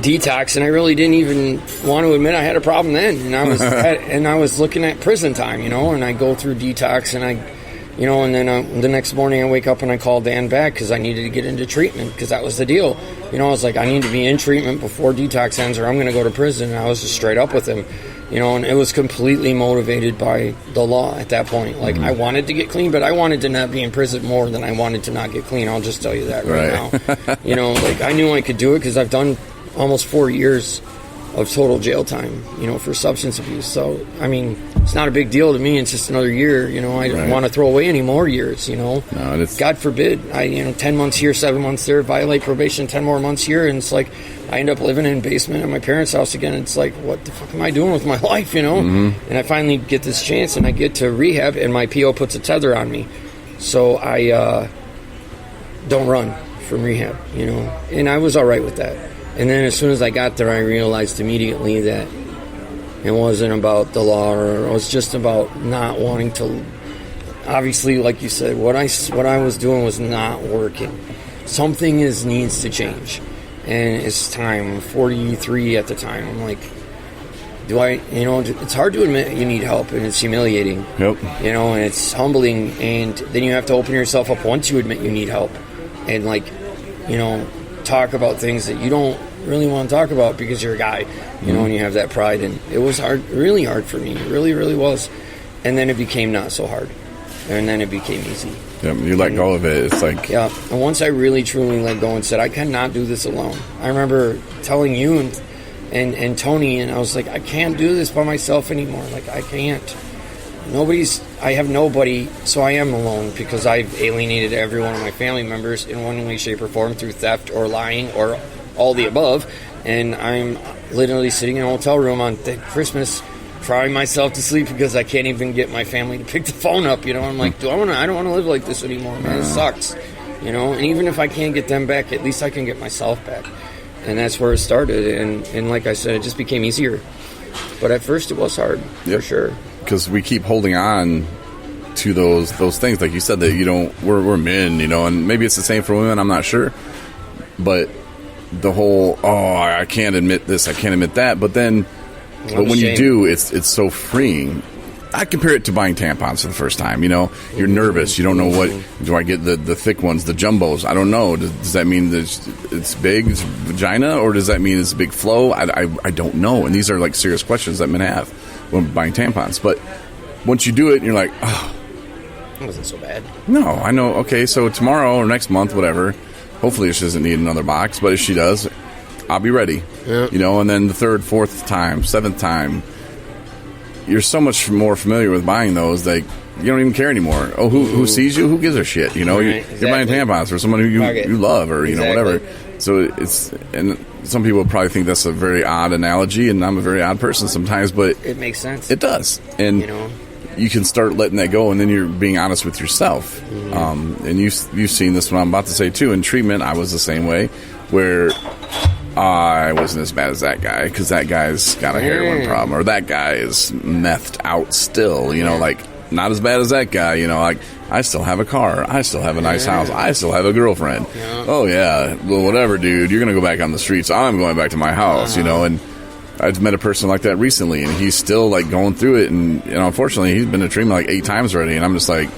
Speaker 5: detox, and I really didn't even want to admit I had a problem then. And I was looking at prison time, and I go through detox, and and then the next morning I wake up and I call Dan back because I needed to get into treatment, because that was the deal. I was like, I need to be in treatment before detox ends, or I'm going to go to prison. And I was just straight up with him, and it was completely motivated by the law at that point. Like, I wanted to get clean, but I wanted to not be in prison more than I wanted to not get clean. I'll just tell you that right now. Like, I knew I could do it because I've done almost 4 years of total jail time, for substance abuse. So, I mean, it's not a big deal to me. It's just another year. I don't want to throw away any more years, No, God forbid. 10 months here, 7 months there, violate probation, 10 more months here, and it's like I end up living in a basement at my parents' house again. It's like, what the fuck am I doing with my life, And I finally get this chance, and I get to rehab, and my PO puts a tether on me. So I don't run from rehab, And I was all right with that. And then as soon as I got there, I realized immediately that it wasn't about the law, or it was just about not wanting to. Obviously, like you said, what I was doing was not working. Something needs to change, and it's time. I'm 43 at the time. I'm like, it's hard to admit you need help, and it's humiliating.
Speaker 2: Yep.
Speaker 5: And it's humbling, and then you have to open yourself up once you admit you need help, and talk about things that you don't really want to talk about because you're a guy, and you have that pride. And it was hard, really hard for me. It really, really was. And then it became not so hard. And then it became easy.
Speaker 2: Yeah, you let go of it. It's like...
Speaker 5: Yeah. And once I really, truly let go and said, I cannot do this alone. I remember telling you and Tony, and I was like, I can't do this by myself anymore. Like, I can't. I have nobody, so I am alone, because I've alienated every one of my family members in one way, shape, or form through theft or lying or all the above. And I'm literally sitting in a hotel room on Christmas crying myself to sleep because I can't even get my family to pick the phone up. I'm like, I don't want to live like this anymore, man. It sucks. And even if I can't get them back, at least I can get myself back. And that's where it started. And like I said, it just became easier. But at first it was hard, for sure.
Speaker 2: Because we keep holding on to those things, like you said, that we're men, and maybe it's the same for women. I'm not sure, but the whole I can't admit this, I can't admit that. But then, when you do, it's so freeing. I compare it to buying tampons for the first time. You're nervous. You don't know what. Do I get the thick ones, the jumbos? I don't know. Does that mean that it's big, it's vagina, or does that mean it's a big flow? I don't know. And these are like serious questions that men have when buying tampons. But once you do it, and you're like, oh,
Speaker 5: it wasn't so bad.
Speaker 2: No, I know. Okay, so tomorrow or next month, whatever. Hopefully, she doesn't need another box. But if she does, I'll be ready. Yeah. And then the third, fourth time, seventh time, you're so much more familiar with buying those that you don't even care anymore. Oh, who sees you? Who gives a shit? You're buying tampons for someone who you love, or whatever. So and some people probably think that's a very odd analogy, and I'm a very odd person sometimes, but
Speaker 5: it makes sense.
Speaker 2: It does, and you can start letting that go, and then you're being honest with yourself. And you've seen this, what I'm about to say too. In treatment, I was the same way, where I wasn't as bad as that guy, because that guy's got a heroin problem, or that guy is methed out still. Like, not as bad as that guy. Like, I still have a car, I still have a nice house, I still have a girlfriend. Oh yeah, well, whatever, dude. You're gonna go back on the streets. I'm going back to my house. And I've met a person like that recently, and he's still like going through it. And unfortunately, he's been to treatment like 8 times already. And I'm just like,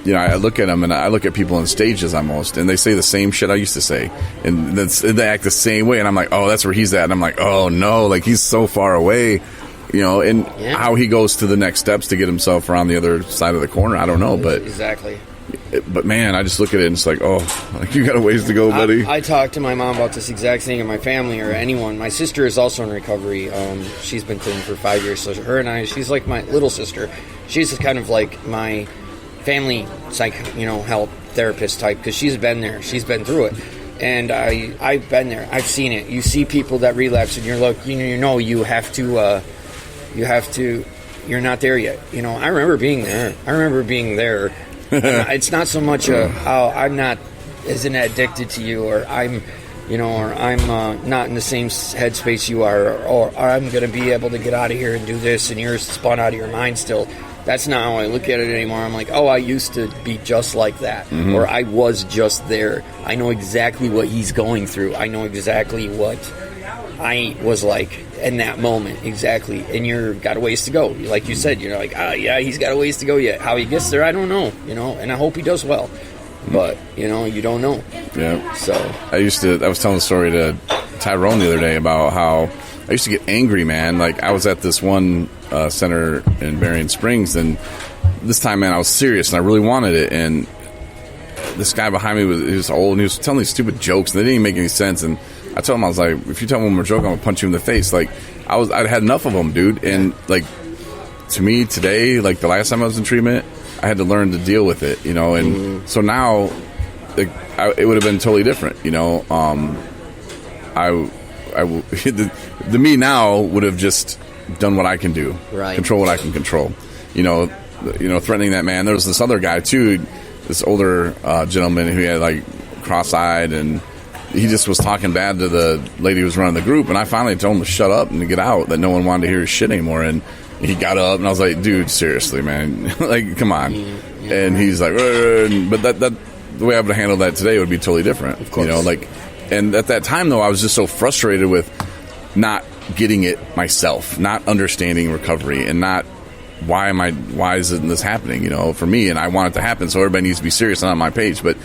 Speaker 2: I look at them, and I look at people in stages almost, and they say the same shit I used to say, and they act the same way. And I'm like, oh, that's where he's at. And I'm like, oh no, like he's so far away. And how he goes to the next steps to get himself around the other side of the corner, I don't know. But
Speaker 5: exactly.
Speaker 2: But man, I just look at it and it's like, oh, like you got a ways to go, buddy.
Speaker 5: I talked to my mom about this exact thing, and my family or anyone. My sister is also in recovery. She's been clean for 5 years, so her and I, she's like my little sister. She's kind of like my family help therapist type, because she's been there, she's been through it. And I've been there, I've seen it. You see people that relapse, and you're like, you have to, you're not there yet. I remember being there. It's not so much I'm not isn't addicted to you, or I'm not in the same headspace you are, or I'm going to be able to get out of here and do this, and you're spun out of your mind still. that's not how I look at it anymore. I'm like, oh, I used to be just like that, or I was just there. I know exactly what he's going through. I know exactly what I was like in that moment, exactly. And you're got a ways to go. Like you said, you're like, yeah, he's got a ways to go yet. How he gets there, I don't know, and I hope he does well. But, you don't know.
Speaker 2: Yeah.
Speaker 5: So
Speaker 2: I was telling the story to Tyrone the other day about how I used to get angry, man. Like, I was at this one center in Berrien Springs, and this time, man, I was serious, and I really wanted it. And this guy behind me he was old, and he was telling these stupid jokes, and they didn't even make any sense. And I told him, I was like, if you tell me one more joke, I'm gonna punch you in the face. Like, I'd had enough of them, dude. And like, to me today, like the last time I was in treatment, I had to learn to deal with it, And so now, it would have been totally different, the me now would have just done what I can do,
Speaker 5: right.
Speaker 2: Control what I can control, threatening that man. There was this other guy too, this older gentleman who had like cross-eyed, and he just was talking bad to the lady who was running the group. And I finally told him to shut up and to get out, that no one wanted to hear his shit anymore. And he got up, and I was like, dude, seriously, man, like, come on. Yeah. And he's like, but that the way I would have handled that today would be totally different,
Speaker 5: of course.
Speaker 2: And at that time, though, I was just so frustrated with not getting it myself, not understanding recovery, and not why isn't this happening, for me? And I want it to happen, so everybody needs to be serious and on my page. But,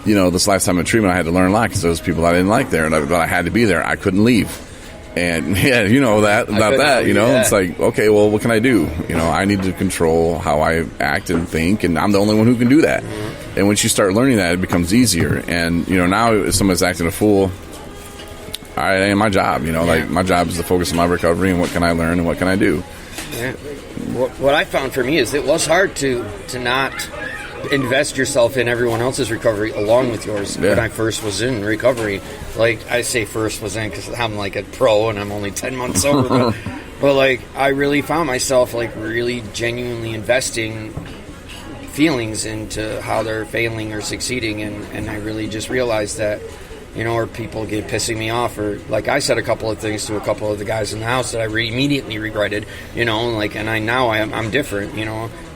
Speaker 2: this last time in treatment, I had to learn a lot because there was people I didn't like there, but I had to be there. I couldn't leave. And, yeah, it's like, okay, well, what can I do? I need to control how I act and think, and I'm the only one who can do that. Mm-hmm. And once you start learning that, it becomes easier. And, now if somebody's acting a fool, all right, it ain't my job, like, my job is to focus on my recovery and what can I learn and what can I do.
Speaker 5: Yeah. What I found for me is it was hard to not invest yourself in everyone else's recovery along with yours. When I first was in recovery, like I say first was in because I'm like a pro and I'm only 10 months sober, but like I really found myself like really genuinely investing feelings into how they're failing or succeeding, and I really just realized that or people get pissing me off, or like I said a couple of things to a couple of the guys in the house that I immediately regretted, and I'm different,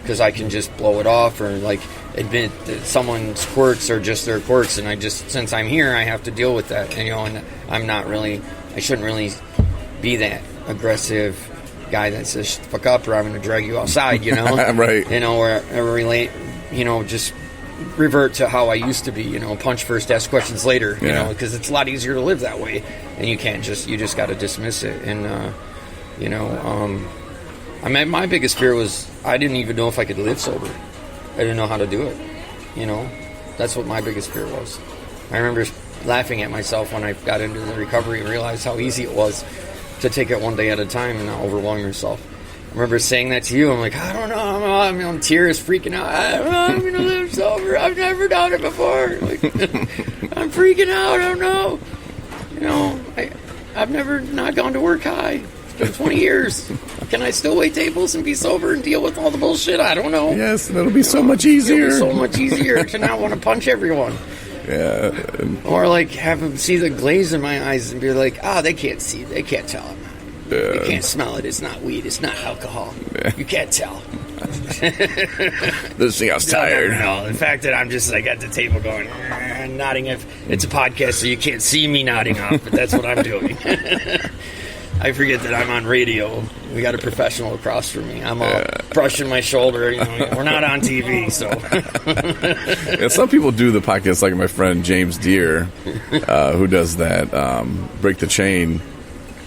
Speaker 5: because I can just blow it off or like admit that someone's quirks are just their quirks, and I just, since I'm here, I have to deal with that, and I shouldn't really be that aggressive guy that says shut the fuck up or I'm going to drag you outside,
Speaker 2: right,
Speaker 5: or relate, just revert to how I used to be, punch first, ask questions later, because it's a lot easier to live that way, and you just got to dismiss it. And my biggest fear was I didn't even know if I could live sober. I didn't know how to do it. That's what my biggest fear was. I remember laughing at myself when I got into the recovery and realized how easy it was to take it one day at a time and not overwhelm yourself. I remember saying that to you. I'm like, I don't know. I'm in tears, freaking out. I don't know. I'm going to live sober. I've never done it before. Like, I'm freaking out. I don't know. I've never not gone to work high. It's been 20 years. Can I still wait tables and be sober and deal with all the bullshit? I don't know.
Speaker 2: Yes, that'll be so much easier.
Speaker 5: It'll be so much easier to not want to punch everyone.
Speaker 2: Yeah.
Speaker 5: Or like have them see the glaze in my eyes and be like, they can't see. They can't tell. You can't smell it. It's not weed. It's not alcohol. Yeah. You can't tell.
Speaker 2: This thing, I was tired.
Speaker 5: No, the fact that I'm just like at the table going, nodding. If it's a podcast, so you can't see me nodding off, but that's what I'm doing. I forget that I'm on radio. We got a professional across from me. I'm all brushing my shoulder. We're not on TV, so.
Speaker 2: Some people do the podcast, like my friend James Deere, who does that Break the Chain.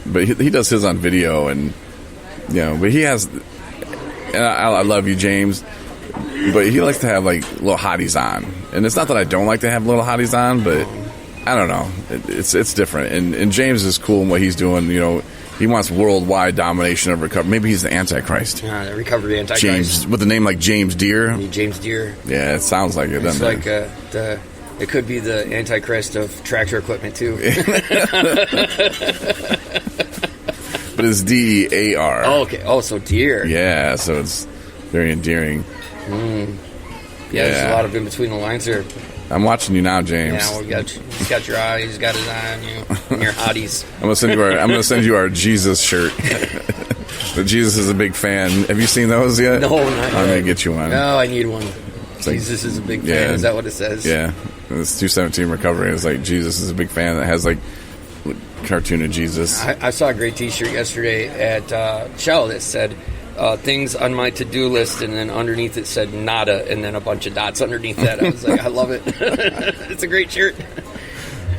Speaker 2: But he does his on video, and but he has. And I love you, James, but he likes to have like little hotties on, and it's not that I don't like to have little hotties on, but I don't know, it's different. And James is cool in what he's doing. He wants worldwide domination of recovery. Maybe he's the Antichrist.
Speaker 5: The recovery Antichrist.
Speaker 2: James with the name like James Deere.
Speaker 5: James Deere.
Speaker 2: Yeah, it sounds like it.
Speaker 5: It's like it could be the Antichrist of tractor equipment too.
Speaker 2: But it's DEAR.
Speaker 5: Oh, okay. Oh, so deer.
Speaker 2: Yeah, so it's very endearing.
Speaker 5: Yeah, there's a lot of in between the lines there.
Speaker 2: I'm watching you now, James.
Speaker 5: Yeah, he's got your eye. He's got his eye on you and your hotties.
Speaker 2: I'm gonna send you our Jesus shirt. But Jesus is a big fan. Have you seen those yet?
Speaker 5: No, not
Speaker 2: I'm
Speaker 5: yet.
Speaker 2: going to get you one.
Speaker 5: No, I need one.
Speaker 2: like-
Speaker 5: Jesus is a big fan. Is that what it says?
Speaker 2: Yeah. It's 217 Recovery. It's like Jesus is a big fan that has like cartoon of Jesus.
Speaker 5: I saw a great T-shirt yesterday at Shell that said things on my to-do list, and then underneath it said nada, and then a bunch of dots underneath that. I was like, I love it. It's a great shirt.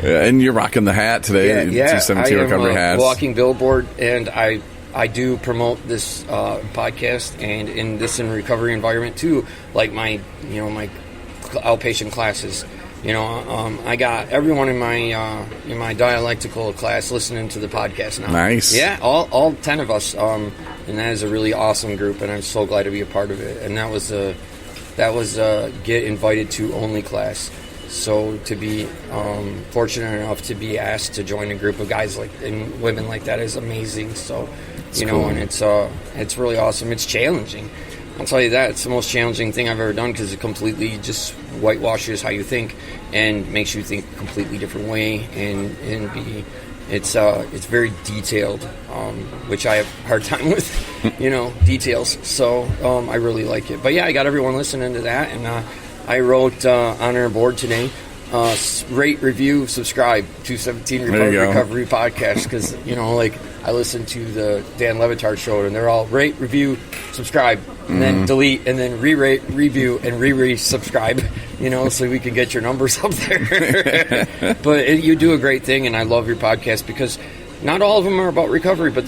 Speaker 2: Yeah, and you're rocking the hat today.
Speaker 5: Yeah,
Speaker 2: 217
Speaker 5: I am
Speaker 2: Recovery hats.
Speaker 5: walking billboard, and I do promote this podcast and in recovery environment too, like my outpatient classes. I got everyone in my dialectical class listening to the podcast now.
Speaker 2: Nice.
Speaker 5: Yeah, all 10 of us, and that is a really awesome group, and I'm so glad to be a part of it. And that was get invited to only class. So to be fortunate enough to be asked to join a group of guys and women like that is amazing. So
Speaker 2: cool.
Speaker 5: And it's really awesome. It's challenging. I'll tell you that. It's the most challenging thing I've ever done because it completely just whitewashes how you think and makes you think a completely different way. It's very detailed, which I have a hard time with, details. So I really like it. But yeah, I got everyone listening to that, and I wrote on our board today, rate, review, subscribe, 217 Recovery Podcast, because, I listen to the Dan Levitard show, and they're all rate, review, subscribe, and then delete, and then re-rate, review, and re-subscribe, so we can get your numbers up there. But you do a great thing, and I love your podcast because not all of them are about recovery, but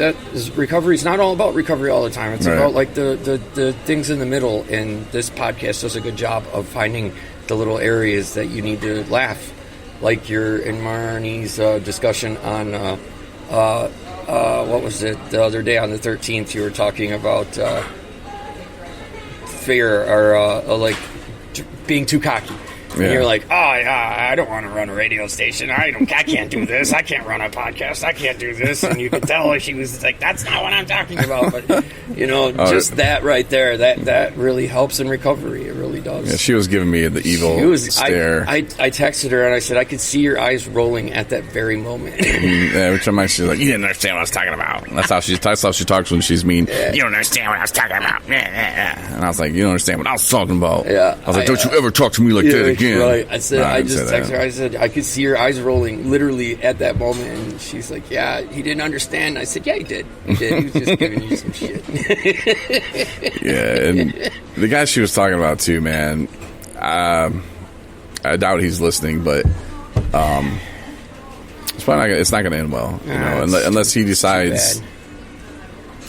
Speaker 5: recovery is not all about recovery all the time. It's
Speaker 2: right.
Speaker 5: about the things in the middle, and this podcast does a good job of finding the little areas that you need to laugh, like your and Marnie's discussion on what was it the other day on the 13th? You were talking about fear or being too cocky. And you're like, I don't want to run a radio station. I can't do this. I can't run a podcast. I can't do this. And you could tell she was like, that's not what I'm talking about. But, just that right there, that really helps in recovery. It really does.
Speaker 2: Yeah, she was giving me the evil stare.
Speaker 5: I texted her and I said, I could see your eyes rolling at that very moment.
Speaker 2: Yeah, every time she's like, you didn't understand what I was talking about. That's how she talks when she's mean. Yeah. You don't understand what I was talking about. And I was like, you don't understand what I was talking about.
Speaker 5: Yeah,
Speaker 2: I was like, don't you ever talk to me like that again.
Speaker 5: Right. I said, I just texted her. I said, I could see your eyes rolling literally at that moment. And she's like, yeah, he didn't understand. I said, yeah, he did. He did. He was just giving you some shit.
Speaker 2: Yeah. And the guy she was talking about too, man, I doubt he's listening, but it's not going to end well, unless he decides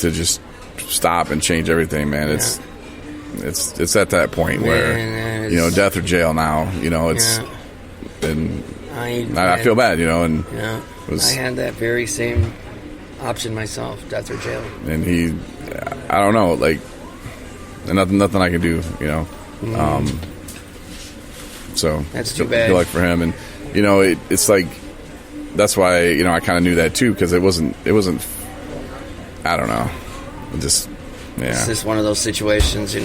Speaker 2: to just stop and change everything, man. It's at that point where death or jail now. It's and I feel bad, and
Speaker 5: I had that very same option myself, death or jail.
Speaker 2: And I don't know, nothing I can do, so
Speaker 5: that's too bad.
Speaker 2: Good luck for him, and it's like that's why I kind of knew that too, because it wasn't I don't know,
Speaker 5: It's just one of those situations,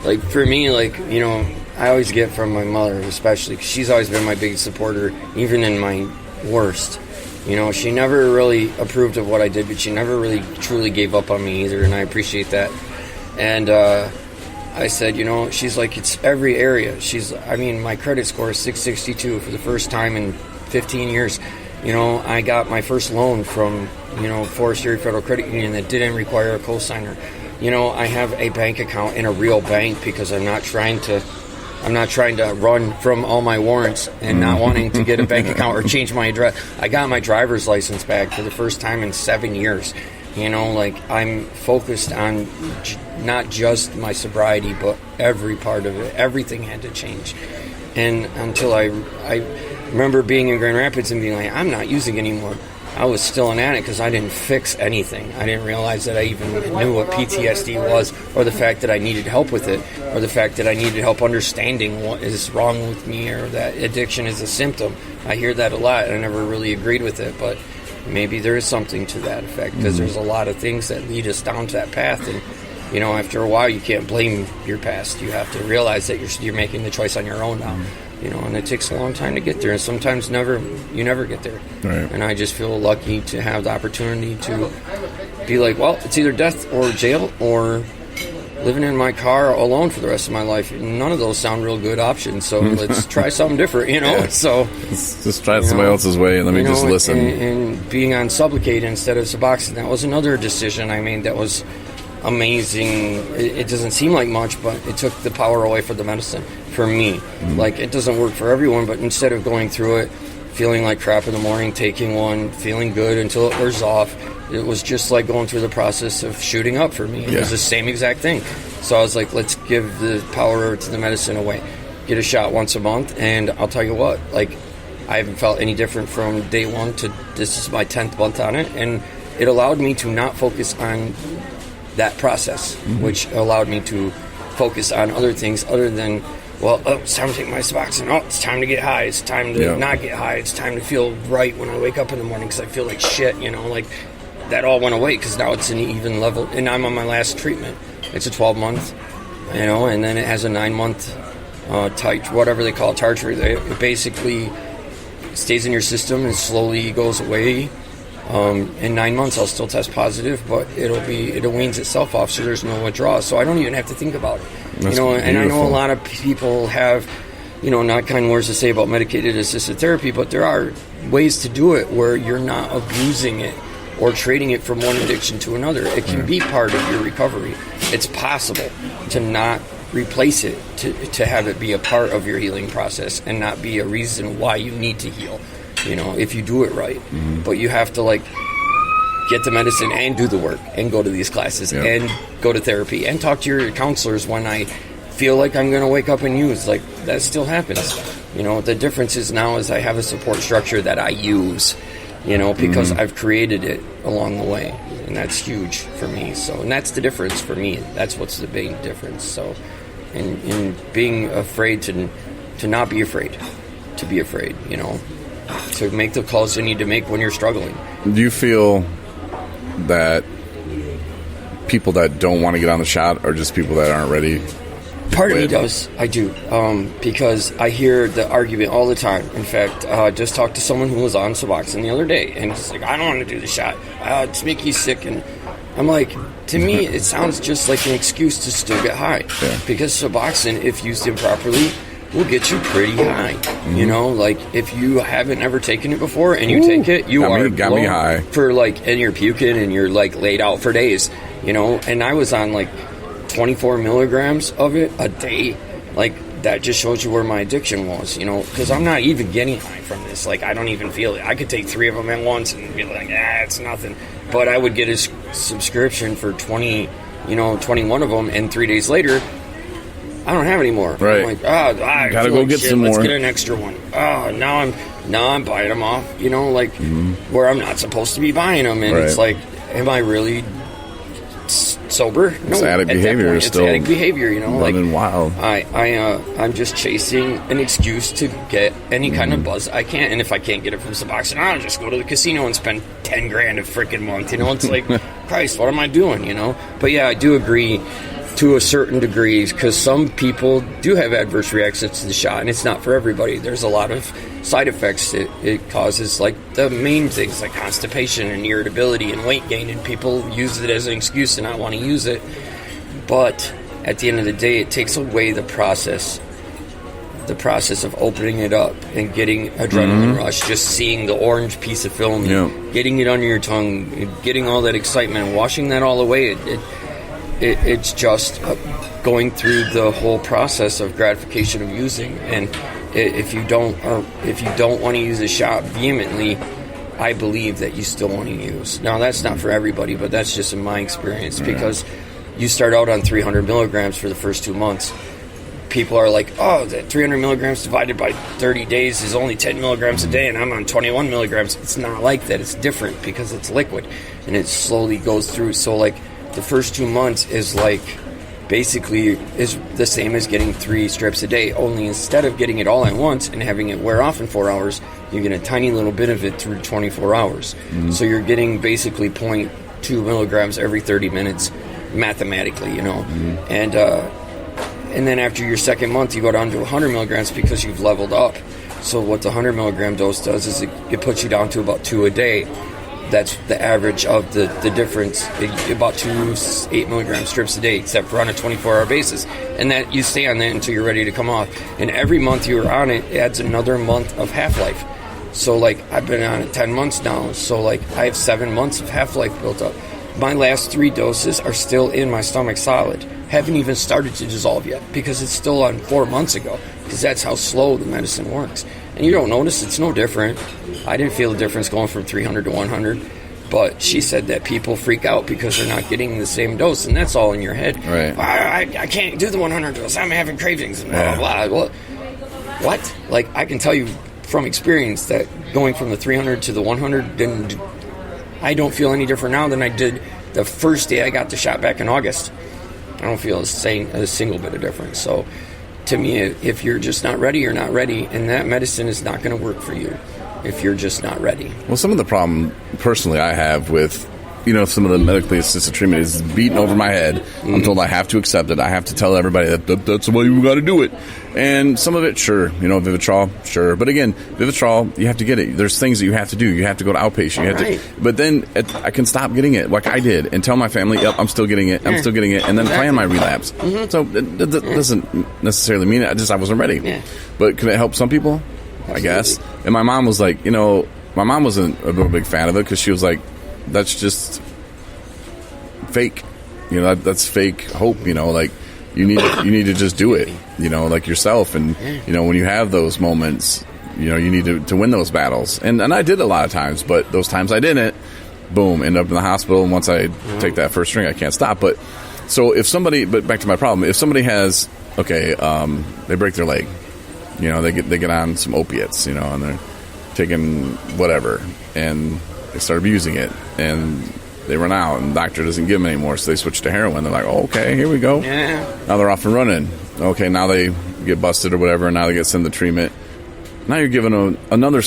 Speaker 5: Like, for me, I always get from my mother, especially, because she's always been my biggest supporter, even in my worst. She never really approved of what I did, but she never really truly gave up on me either, and I appreciate that. And I said, she's like, it's every area. My credit score is 662 for the first time in 15 years. I got my first loan from, Forest Area Federal Credit Union that didn't require a cosigner. I have a bank account in a real bank because I'm not trying to run from all my warrants and not wanting to get a bank account or change my address. I got my driver's license back for the first time in 7 years. I'm focused on not just my sobriety, but every part of it. Everything had to change. And until I remember being in Grand Rapids and being like, I'm not using anymore. I was still an addict because I didn't fix anything. I didn't realize that I even knew what PTSD was, or the fact that I needed help with it, or the fact that I needed help understanding what is wrong with me, or that addiction is a symptom. I hear that a lot. I never really agreed with it, but maybe there is something to that effect, because there's a lot of things that lead us down to that path. And after a while, you can't blame your past. You have to realize that you're making the choice on your own now. and it takes a long time to get there, and sometimes you never get there.
Speaker 2: Right.
Speaker 5: And I just feel lucky to have the opportunity to be like, well, it's either death or jail or living in my car alone for the rest of my life. None of those sound real good options, so let's try something different,
Speaker 2: Yeah.
Speaker 5: So
Speaker 2: let's just try somebody else's way and let me just listen.
Speaker 5: And being on Sublocade instead of Suboxone, that was another decision I made that was amazing. It doesn't seem like much, but it took the power away from the medicine for me. Like, it doesn't work for everyone, but instead of going through it feeling like crap in the morning, taking one, feeling good until it wears off, it was just like going through the process of shooting up for me. It was the same exact thing. So I was like, let's give the power to the medicine away. Get a shot once a month, and I'll tell you what, like, I haven't felt any different from day one to this is my 10th month on it, and it allowed me to not focus on that process, which allowed me to focus on other things other than, well, it's time to take my Suboxone. Oh, it's time to get high. It's time to not get high. It's time to feel right when I wake up in the morning because I feel like shit, like that all went away because now it's an even level, and I'm on my last treatment. It's a 12-month, and then it has a 9-month whatever they call it, tartrate. It basically stays in your system and slowly goes away. In 9 months, I'll still test positive, but it weans itself off, so there's no withdrawal. So I don't even have to think about it.
Speaker 2: That's
Speaker 5: and I know a lot of people have, not kind words to say about medicated assisted therapy, but there are ways to do it where you're not abusing it or trading it from one addiction to another. It can be part of your recovery. It's possible to not replace it, to have it be a part of your healing process and not be a reason why you need to heal, if you do it right. But you have to, get the medicine and do the work and go to these classes and go to therapy and talk to your counselors when I feel like I'm going to wake up and use. That still happens. The difference is now is I have a support structure that I use, because I've created it along the way, and that's huge for me. So, and that's the difference for me. That's what's the big difference. So, in being afraid to not be afraid, to be afraid, to make the calls you need to make when you're struggling.
Speaker 2: Do you feel that people that don't want to get on the shot are just people that aren't ready?
Speaker 5: Part of me does. I do. Because I hear the argument all the time. In fact, just talked to someone who was on Suboxone the other day, and he's like, I don't want to do the shot. It's making you sick. And I'm like, to me, it sounds just like an excuse to still get high. Yeah. Because Suboxone, if used improperly, will get you pretty high. If you haven't ever taken it before and you take it, you got me high for and you're puking and you're laid out for days, and I was on 24 milligrams of it a day. That just shows you where my addiction was, because I'm not even getting high from this. I don't even feel it. I could take 3 of them at once and be like, it's nothing. But I would get a subscription for 21 of them, and 3 days later, I don't have any more.
Speaker 2: Right.
Speaker 5: I'm like, I
Speaker 2: gotta go get some more.
Speaker 5: Let's get an extra one. Now I'm buying them off, where I'm not supposed to be buying them. And it's like, am I really sober? No.
Speaker 2: It's addict behavior.
Speaker 5: It's addict behavior,
Speaker 2: running wild.
Speaker 5: I'm just chasing an excuse to get any kind of buzz I can. And if I can't get it from Suboxone, I'll just go to the casino and spend $10,000 a freaking month. It's like, Christ, what am I doing? But yeah, I do agree to a certain degree, because some people do have adverse reactions to the shot, and it's not for everybody. There's a lot of side effects it causes, the main things like constipation and irritability and weight gain, and people use it as an excuse to not want to use it. But at the end of the day, it takes away the process of opening it up and getting adrenaline rush, just seeing the orange piece of film, getting it under your tongue, getting all that excitement and washing that all away. It's just going through the whole process of gratification of using. And if you don't want to use a shot vehemently, I believe that you still want to use. Now, that's not for everybody, but that's just in my experience, because you start out on 300 milligrams for the first 2 months. People are like, that 300 milligrams divided by 30 days is only 10 milligrams a day, and I'm on 21 milligrams. It's not like that. It's different because it's liquid, and it slowly goes through. So, the first 2 months is basically is the same as getting 3 strips a day, only instead of getting it all at once and having it wear off in 4 hours, you get a tiny little bit of it through 24 hours. So you're getting basically 0.2 milligrams every 30 minutes mathematically, And then after your second month, you go down to 100 milligrams because you've leveled up. So what the 100 milligram dose does is it puts you down to about 2 a day. That's the average of the difference, about 2 8 milligram strips a day, except for on a 24-hour basis. And that you stay on that until you're ready to come off. And every month you're on it adds another month of half-life. So, like, I've been on it 10 months now. So, like, I have 7 months of half-life built up. My last 3 doses are still in my stomach solid. Haven't even started to dissolve yet because it's still on 4 months ago, because that's how slow the medicine works. And you don't notice, it's no different. I didn't feel the difference going from 300 to 100, but she said that people freak out because they're not getting the same dose, and that's all in your head.
Speaker 2: Right.
Speaker 5: I can't do the 100 dose. I'm having cravings. And blah, blah, blah. What? Like, I can tell you from experience that going from the 300 to the 100, I don't feel any different now than I did the first day I got the shot back in August. I don't feel a single bit of difference. So, to me, if you're just not ready, you're not ready, and that medicine is not going to work for you if you're just not ready.
Speaker 2: Well, some of the problem, personally, I have with, some of the medically assisted treatment is beaten over my head. Mm-hmm. I'm told I have to accept it. I have to tell everybody that's the way you got to do it. And some of it, sure. Vivitrol, sure. But again, Vivitrol, you have to get it. There's things that you have to do. You have to go to outpatient. But then I can stop getting it like I did and tell my family, yep, I'm still getting it. I'm still getting it. And then plan my relapse. Mm-hmm. So it doesn't necessarily mean it. I wasn't ready. Yeah. But can it help some people? I guess. And my mom was like, my mom wasn't a real big fan of it because she was like, that's just fake. That's fake hope. Like you need to just do it. Like yourself. And when you have those moments, you need to win those battles. And I did a lot of times, but those times I didn't, boom, end up in the hospital. And once I take that first drink, I can't stop. But so but back to my problem, if somebody has they break their leg. They get on some opiates, and they're taking whatever, and they start abusing it, and they run out, and the doctor doesn't give them anymore, so they switch to heroin. They're like, oh, okay, here we go. Yeah. Now they're off and running. Okay, now they get busted or whatever, and now they get sent to treatment. Now you're giving them another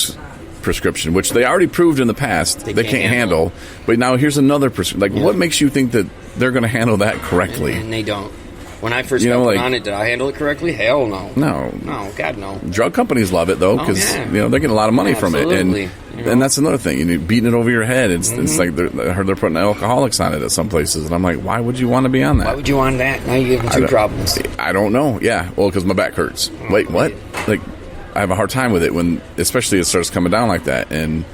Speaker 2: prescription, which they already proved in the past they can't handle. But now here's another prescription. What makes you think that they're going to handle that correctly?
Speaker 5: And they don't. When I first got on it, did I handle it correctly? Hell no.
Speaker 2: No,
Speaker 5: God, no.
Speaker 2: Drug companies love it though because they're getting a lot of money from it, and that's another thing. Beating it over your head. It's like I heard they're putting alcoholics on it at some places, and I'm like, why would you want to be on that?
Speaker 5: Why would you want that? Now you have 2 problems.
Speaker 2: I don't know. Yeah, well, because my back hurts. Wait, what? Like, I have a hard time with it when, especially, it starts coming down like that, and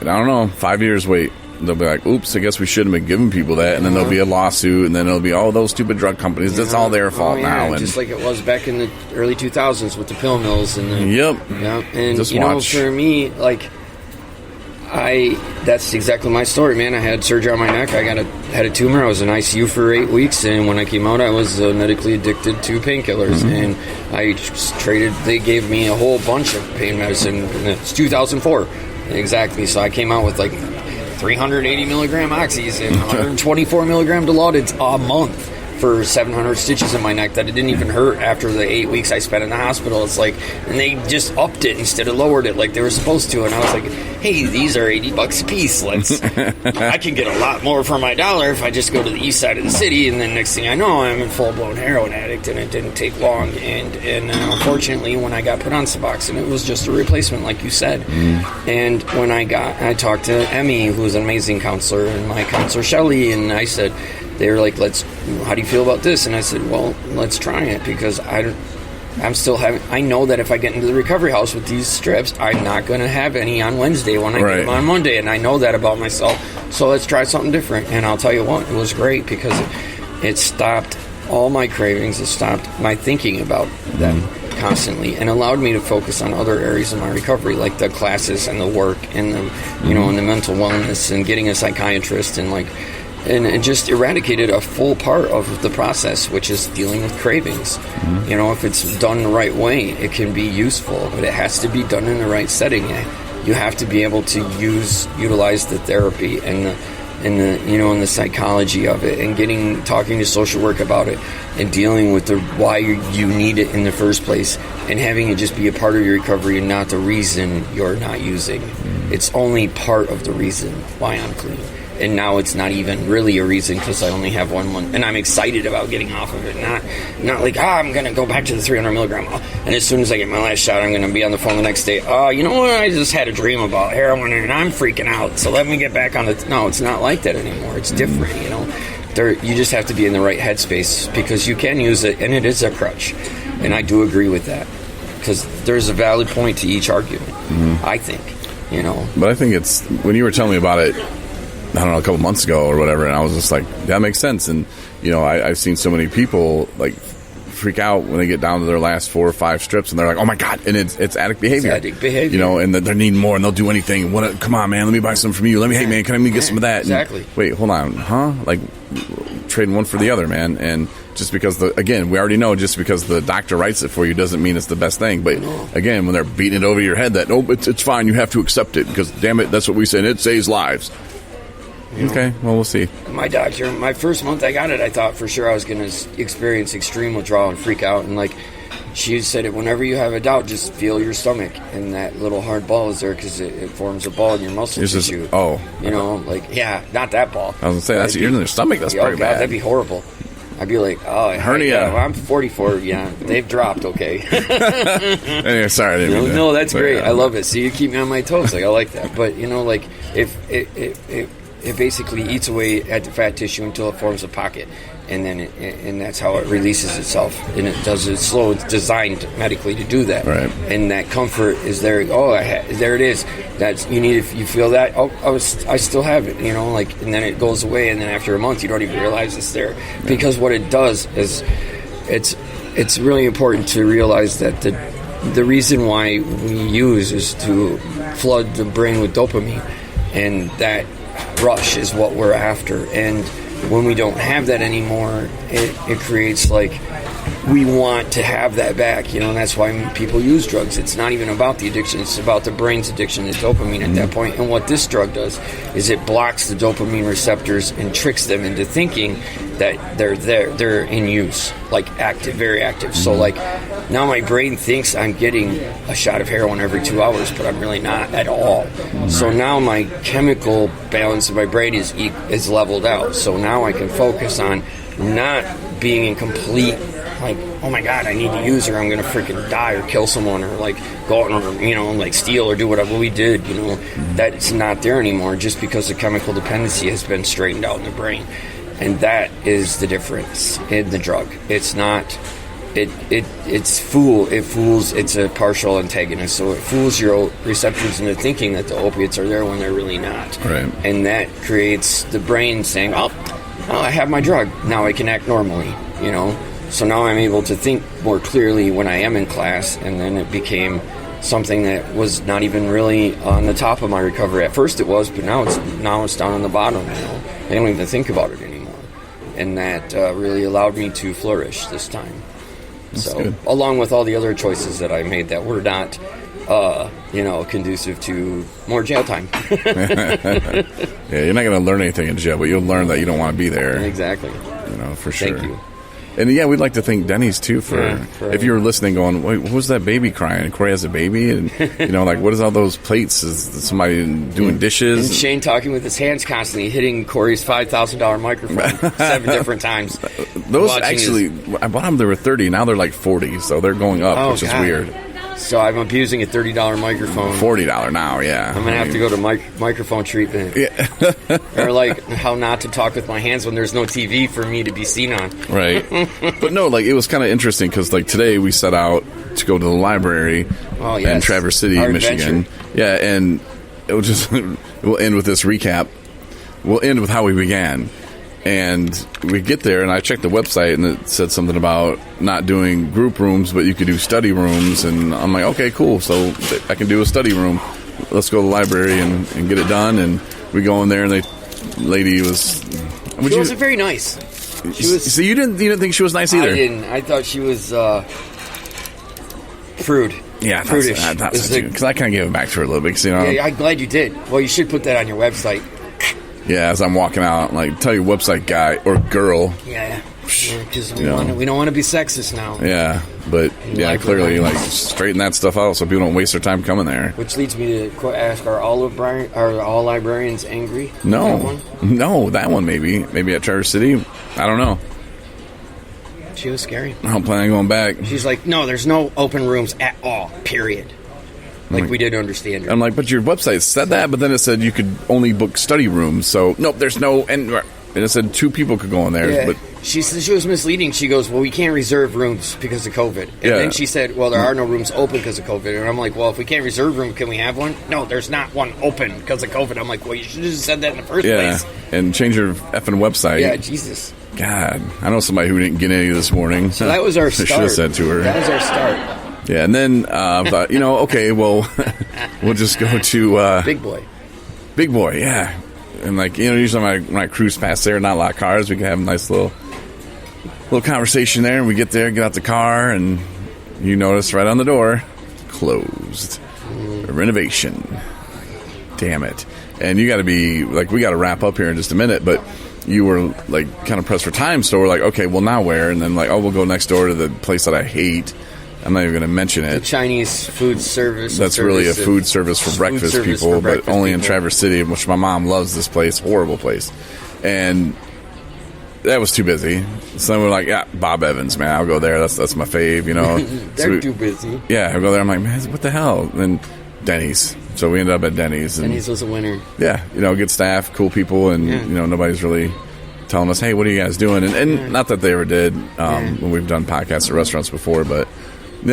Speaker 2: I don't know. 5 years wait. They'll be like, oops, I guess we shouldn't have been giving people that. And then there'll be a lawsuit, and then it'll be all those stupid drug companies. That's all their fault now. And
Speaker 5: just like it was back in the early 2000s with the pill mills. And and
Speaker 2: just
Speaker 5: for me, that's exactly my story, man. I had surgery on my neck. I had a tumor. I was in ICU for 8 weeks, and when I came out, I was medically addicted to painkillers. And I traded. They gave me a whole bunch of pain medicine. And it's 2004, exactly. So I came out with 380 milligram oxys and 124 milligram Dilaudid a month for 700 stitches in my neck that it didn't even hurt after the 8 weeks I spent in the hospital. It's and they just upped it instead of lowered it like they were supposed to. And I was like, hey, these are $80 a piece. I can get a lot more for my dollar if I just go to the east side of the city. And then next thing I know, I'm a full-blown heroin addict, and it didn't take long. And unfortunately, when I got put on Suboxone, it was just a replacement, like you said. And when I talked to Emmy, who's an amazing counselor, and my counselor, Shelley, and I said, they were like, how do you feel about this? And I said, well, let's try it, because I know that if I get into the recovery house with these strips, I'm not going to have any on Wednesday when I get them on Monday, and I know that about myself. So let's try something different. And I'll tell you what, it was great because it stopped all my cravings. It stopped my thinking about them constantly, and allowed me to focus on other areas of my recovery, like the classes and the work and the and the mental wellness and getting a psychiatrist and it just eradicated a full part of the process, which is dealing with cravings. If it's done the right way, it can be useful, but it has to be done in the right setting. You have to be able to utilize the therapy and the psychology of it, and talking to social work about it, and dealing with why you need it in the first place, and having it just be a part of your recovery and not the reason you're not using. It's only part of the reason why I'm clean. And now it's not even really a reason because I only have one, and I'm excited about getting off of it. Not like, I'm going to go back to the 300 milligram. And as soon as I get my last shot, I'm going to be on the phone the next day. You know what? I just had a dream about heroin and I'm freaking out. So let me get back on the... No, it's not like that anymore. It's different, you know. You just have to be in the right headspace because you can use it, and it is a crutch. And I do agree with that because there's a valid point to each argument, I think, you know.
Speaker 2: But I think it's... When you were telling me about it, I don't know, a couple months ago or whatever, and I was just like, that makes sense. And, you know, I've seen so many people, like, freak out when they get down to their last 4 or 5 strips, and they're like, oh, my God, and it's addict behavior.
Speaker 5: It's addict behavior.
Speaker 2: You know, and they're needing more, and they'll do anything. Come on, man, let me buy some from you. Hey, man, can I get some of that?
Speaker 5: Exactly.
Speaker 2: And, wait, hold on, huh? Like, trading one for the other, man. And just because, again, we already know just because the doctor writes it for you doesn't mean it's the best thing. But, again, when they're beating it over your head that, it's fine, you have to accept it because, damn it, that's what we said, it saves lives. Okay, well, we'll see.
Speaker 5: My doctor, my first month I got it, I thought for sure I was going to experience extreme withdrawal and freak out. And, like, she said, whenever you have a doubt, just feel your stomach. And that little hard ball is there because it forms a ball in your muscle tissue. You know, like, not that ball.
Speaker 2: I was going to say, that's you're in your stomach. That's pretty bad.
Speaker 5: That'd be horrible. I'd be like,
Speaker 2: hernia.
Speaker 5: I'm 44. Yeah, they've dropped. Okay.
Speaker 2: Anyway, sorry, I didn't mean
Speaker 5: no, that's great. I love it. So you keep me on my toes. Like, I like that. But you know, like if it basically eats away at the fat tissue until it forms a pocket, and then and that's how it releases itself. And it does it slow. It's designed medically to do that.
Speaker 2: Right.
Speaker 5: And that comfort is there. There it is. That's you need. If you feel that, I still have it. You know, like, and then it goes away, and then after a month, you don't even realize it's there. Because what it does is, it's really important to realize that the reason why we use is to flood the brain with dopamine, and that rush is what we're after. And when we don't have that anymore, it creates like we want to have that back, you know, and that's why people use drugs. It's not even about the addiction, it's about the brain's addiction to dopamine at that point. And what this drug does is it blocks the dopamine receptors and tricks them into thinking that they're in use, like active, very active. So like now my brain thinks I'm getting a shot of heroin every 2 hours, but I'm really not at all. So now my chemical balance of my brain is leveled out. So now I can focus on not being in complete, like, oh my God, I need to use her, I'm going to freaking die or kill someone or like go out and, you know, like steal or do whatever we did, you know. That's not there anymore just because the chemical dependency has been straightened out in the brain. And that is the difference in the drug. It's not, it fools, it's a partial antagonist. So it fools your receptors into thinking that the opiates are there when they're really not.
Speaker 2: Right.
Speaker 5: And that creates the brain saying, oh, I have my drug. Now I can act normally, you know. So now I'm able to think more clearly when I am in class, and then it became something that was not even really on the top of my recovery. At first it was, but now it's down on the bottom, you know. I don't even think about it anymore. And that really allowed me to flourish this time.
Speaker 2: That's
Speaker 5: so,
Speaker 2: good.
Speaker 5: Along with all the other choices that I made that were not, conducive to more jail time.
Speaker 2: Yeah, you're not going to learn anything in jail, but you'll learn that you don't want to be there.
Speaker 5: Exactly.
Speaker 2: You know, for sure.
Speaker 5: Thank you.
Speaker 2: And yeah, we'd like to thank Denny's too for if you're listening going, wait, what was that baby crying? Corey has a baby? And, you know, like, what is all those plates? Is somebody doing dishes?
Speaker 5: And Shane talking with his hands constantly, hitting Corey's $5,000 microphone 7 different times.
Speaker 2: Those actually, I bought them, they were 30, now they're like 40, so they're going up, which is weird.
Speaker 5: So I'm abusing a $30 microphone.
Speaker 2: $40 now, yeah.
Speaker 5: I'm going to have to go to microphone treatment. Yeah. Or like how not to talk with my hands when there's no TV for me to be seen on.
Speaker 2: Right. But no, like, it was kind of interesting because, like, today we set out to go to the library in Traverse City, Michigan. Adventure. Yeah, and we'll end with this recap. We'll end with how we began. And we get there, and I checked the website, and it said something about not doing group rooms, but you could do study rooms. And I'm like, okay, cool. So I can do a study room. Let's go to the library and get it done. And we go in there, and the lady was...
Speaker 5: She wasn't very nice.
Speaker 2: So you didn't think she was nice either?
Speaker 5: I didn't. I thought she was prude.
Speaker 2: Yeah, prudish. Because I kind of gave it back to her a little bit. You know,
Speaker 5: yeah, I'm glad you did. Well, you should put that on your website.
Speaker 2: Yeah, as I'm walking out, like, tell your website guy or girl.
Speaker 5: Yeah, because we don't want to be sexist now.
Speaker 2: Yeah, but Yeah, clearly, like, straighten that stuff out so people don't waste their time coming there.
Speaker 5: Which leads me to ask, are all librarians angry?
Speaker 2: No. No, that one maybe. Maybe at Traverse City. I don't know.
Speaker 5: She was scary.
Speaker 2: I don't plan on going back.
Speaker 5: She's like, no, there's no open rooms at all, period. Like, we didn't understand her.
Speaker 2: I'm like, but your website said that, but then it said you could only book study rooms. So, nope, there's no... And it said 2 people could go in there.
Speaker 5: Yeah.
Speaker 2: But
Speaker 5: She was misleading. She goes, well, we can't reserve rooms because of COVID. And then she said, well, there are no rooms open because of COVID. And I'm like, well, if we can't reserve room, can we have one? No, there's not one open because of COVID. I'm like, well, you should have just said that in the first place.
Speaker 2: And change your effing website.
Speaker 5: Yeah, Jesus.
Speaker 2: God. I know somebody who didn't get any this morning.
Speaker 5: So that was our start.
Speaker 2: I should have said to her.
Speaker 5: That was our start.
Speaker 2: Yeah, and then I thought, okay, well, we'll just go to...
Speaker 5: Big Boy.
Speaker 2: Big Boy, yeah. And, like, usually when I cruise past there, not a lot of cars, we can have a nice little conversation there. And we get there, get out the car, and you notice right on the door, closed. Renovation. Damn it. And you got to be, like, we got to wrap up here in just a minute, but you were, like, kind of pressed for time, so we're like, okay, well, now where? And then, like, we'll go next door to the place that I hate. I'm not even going to mention it.
Speaker 5: The Chinese food service.
Speaker 2: That's really a food service for breakfast people, but only in Traverse City, which my mom loves this place. Horrible place. And that was too busy. So then we're like, yeah, Bob Evans, man. I'll go there. That's my fave,
Speaker 5: They're too busy.
Speaker 2: Yeah, I'll go there. I'm like, man, what the hell? And Denny's. So we ended up at Denny's. And,
Speaker 5: Denny's was a winner.
Speaker 2: Yeah, good staff, cool people, and, nobody's really telling us, hey, what are you guys doing? And not that they ever did when we've done podcasts at restaurants before, but...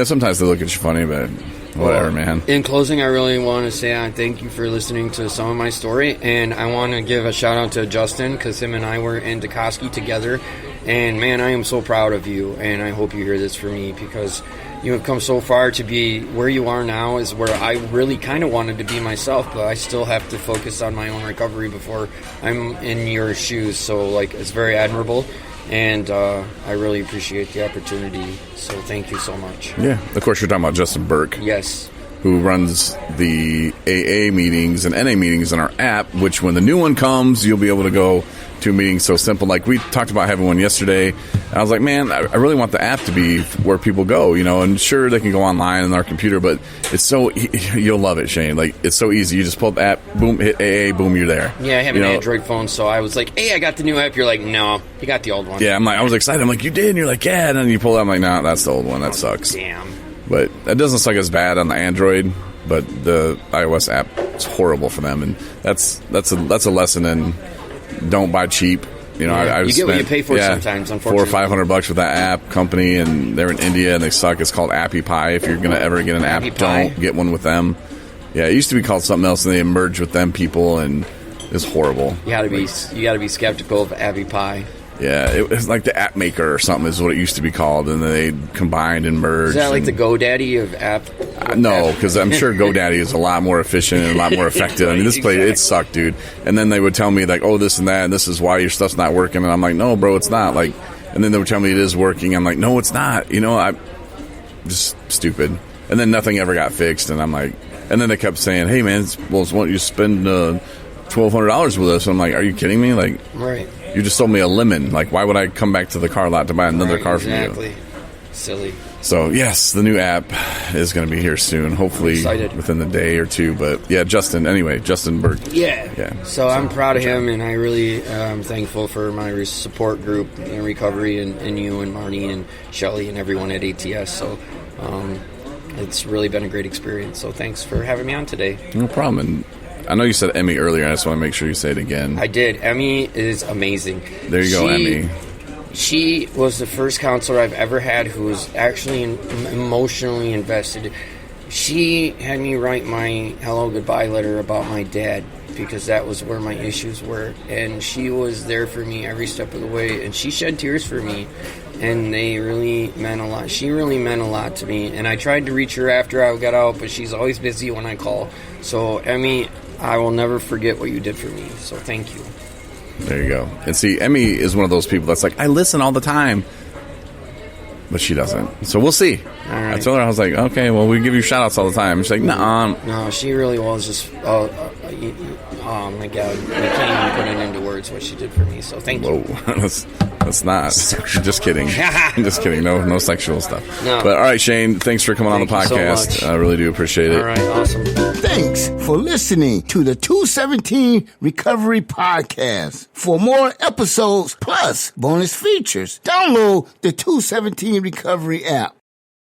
Speaker 2: sometimes they look at you funny, but whatever, man. In
Speaker 5: closing, I really want to say thank you for listening to some of my story, and I want to give a shout out to Justin, because him and I were in Dekoski together, and man, I am so proud of you, and I hope you hear this from me, because you have come so far. To be where you are now is where I really kind of wanted to be myself, but I still have to focus on my own recovery before I'm in your shoes, so like, it's very admirable. And I really appreciate the opportunity, so thank you so much.
Speaker 2: Yeah, of course you're talking about Justin Burke.
Speaker 5: Yes.
Speaker 2: Who runs the AA meetings and NA meetings in our app, which when the new one comes, you'll be able to go to meetings so simple. Like we talked about having one yesterday, and I was like, man, I really want the app to be where people go, and sure, they can go online on their computer, but it's so, you'll love it, Shane. Like, it's so easy. You just pull up the app, boom, hit AA, boom, you're there.
Speaker 5: Yeah, I have an Android phone, so I was like, hey, I got the new app. You're like, no, you got the old one.
Speaker 2: Yeah, I was excited. I'm like, you did? And you're like, yeah. And then you pull it up, I'm like, no, that's the old one. That sucks.
Speaker 5: Damn.
Speaker 2: But that doesn't suck as bad on the Android, but the iOS app is horrible for them. And that's a lesson in don't buy cheap.
Speaker 5: You get what you pay for sometimes, unfortunately.
Speaker 2: $400 or $500 with that app company, and they're in India, and they suck. It's called Appy Pie. If you're going to ever get an app, don't get one with them. Yeah, it used to be called something else, and they merged with them people, and it's horrible.
Speaker 5: You got to be skeptical of Appy Pie.
Speaker 2: Yeah, it was like the App Maker or something is what it used to be called, and then they combined and merged.
Speaker 5: Is that like the GoDaddy of app?
Speaker 2: No, because I'm sure GoDaddy is a lot more efficient and a lot more effective. I mean, this place, it sucked, dude. And then they would tell me, like, oh, this and that, and this is why your stuff's not working. And I'm like, no, bro, it's not. Like, and then they would tell me it is working. I'm like, no, it's not. I'm just stupid. And then nothing ever got fixed, and I'm like, and then they kept saying, hey, man, why don't you spend $1,200 with us? And I'm like, are you kidding me? Like,
Speaker 5: right.
Speaker 2: You just sold me a lemon. Like, why would I come back to the car lot to buy another car from you?
Speaker 5: Exactly. Silly.
Speaker 2: So, yes, the new app is going to be here soon, hopefully within the day or two. But, yeah, Justin Burke.
Speaker 5: Yeah. So I'm proud of him, and I really am thankful for my support group in recovery and you and Marnie and Shelly and everyone at ATS. So it's really been a great experience. So thanks for having me on today.
Speaker 2: No problem. And I know you said Emmy earlier. I just want to make sure you say it again.
Speaker 5: I did. Emmy is amazing.
Speaker 2: There you go, Emmy.
Speaker 5: She was the first counselor I've ever had who was actually emotionally invested. She had me write my hello goodbye letter about my dad because that was where my issues were. And she was there for me every step of the way. And she shed tears for me. And they really meant a lot. She really meant a lot to me. And I tried to reach her after I got out, but she's always busy when I call. So, Emmy, I will never forget what you did for me. So thank you.
Speaker 2: There you go. And see, Emmy is one of those people that's like, I listen all the time. But she doesn't. So we'll see.
Speaker 5: All right.
Speaker 2: I told her, I was like, okay, well, we give you shout outs all the time. She's like, nah.
Speaker 5: No, she really was just Oh my God, we can't even put it into words what she did for me. So thank you.
Speaker 2: Whoa, that's not. Just kidding. Just kidding. No sexual stuff.
Speaker 5: No.
Speaker 2: But all right, Shane, thanks for coming on the
Speaker 5: Thank you so
Speaker 2: podcast.
Speaker 5: much.
Speaker 2: I really do appreciate it.
Speaker 5: All right, awesome.
Speaker 1: Thanks for listening to the 217 Recovery Podcast. For more episodes plus bonus features, download the 217 Recovery app.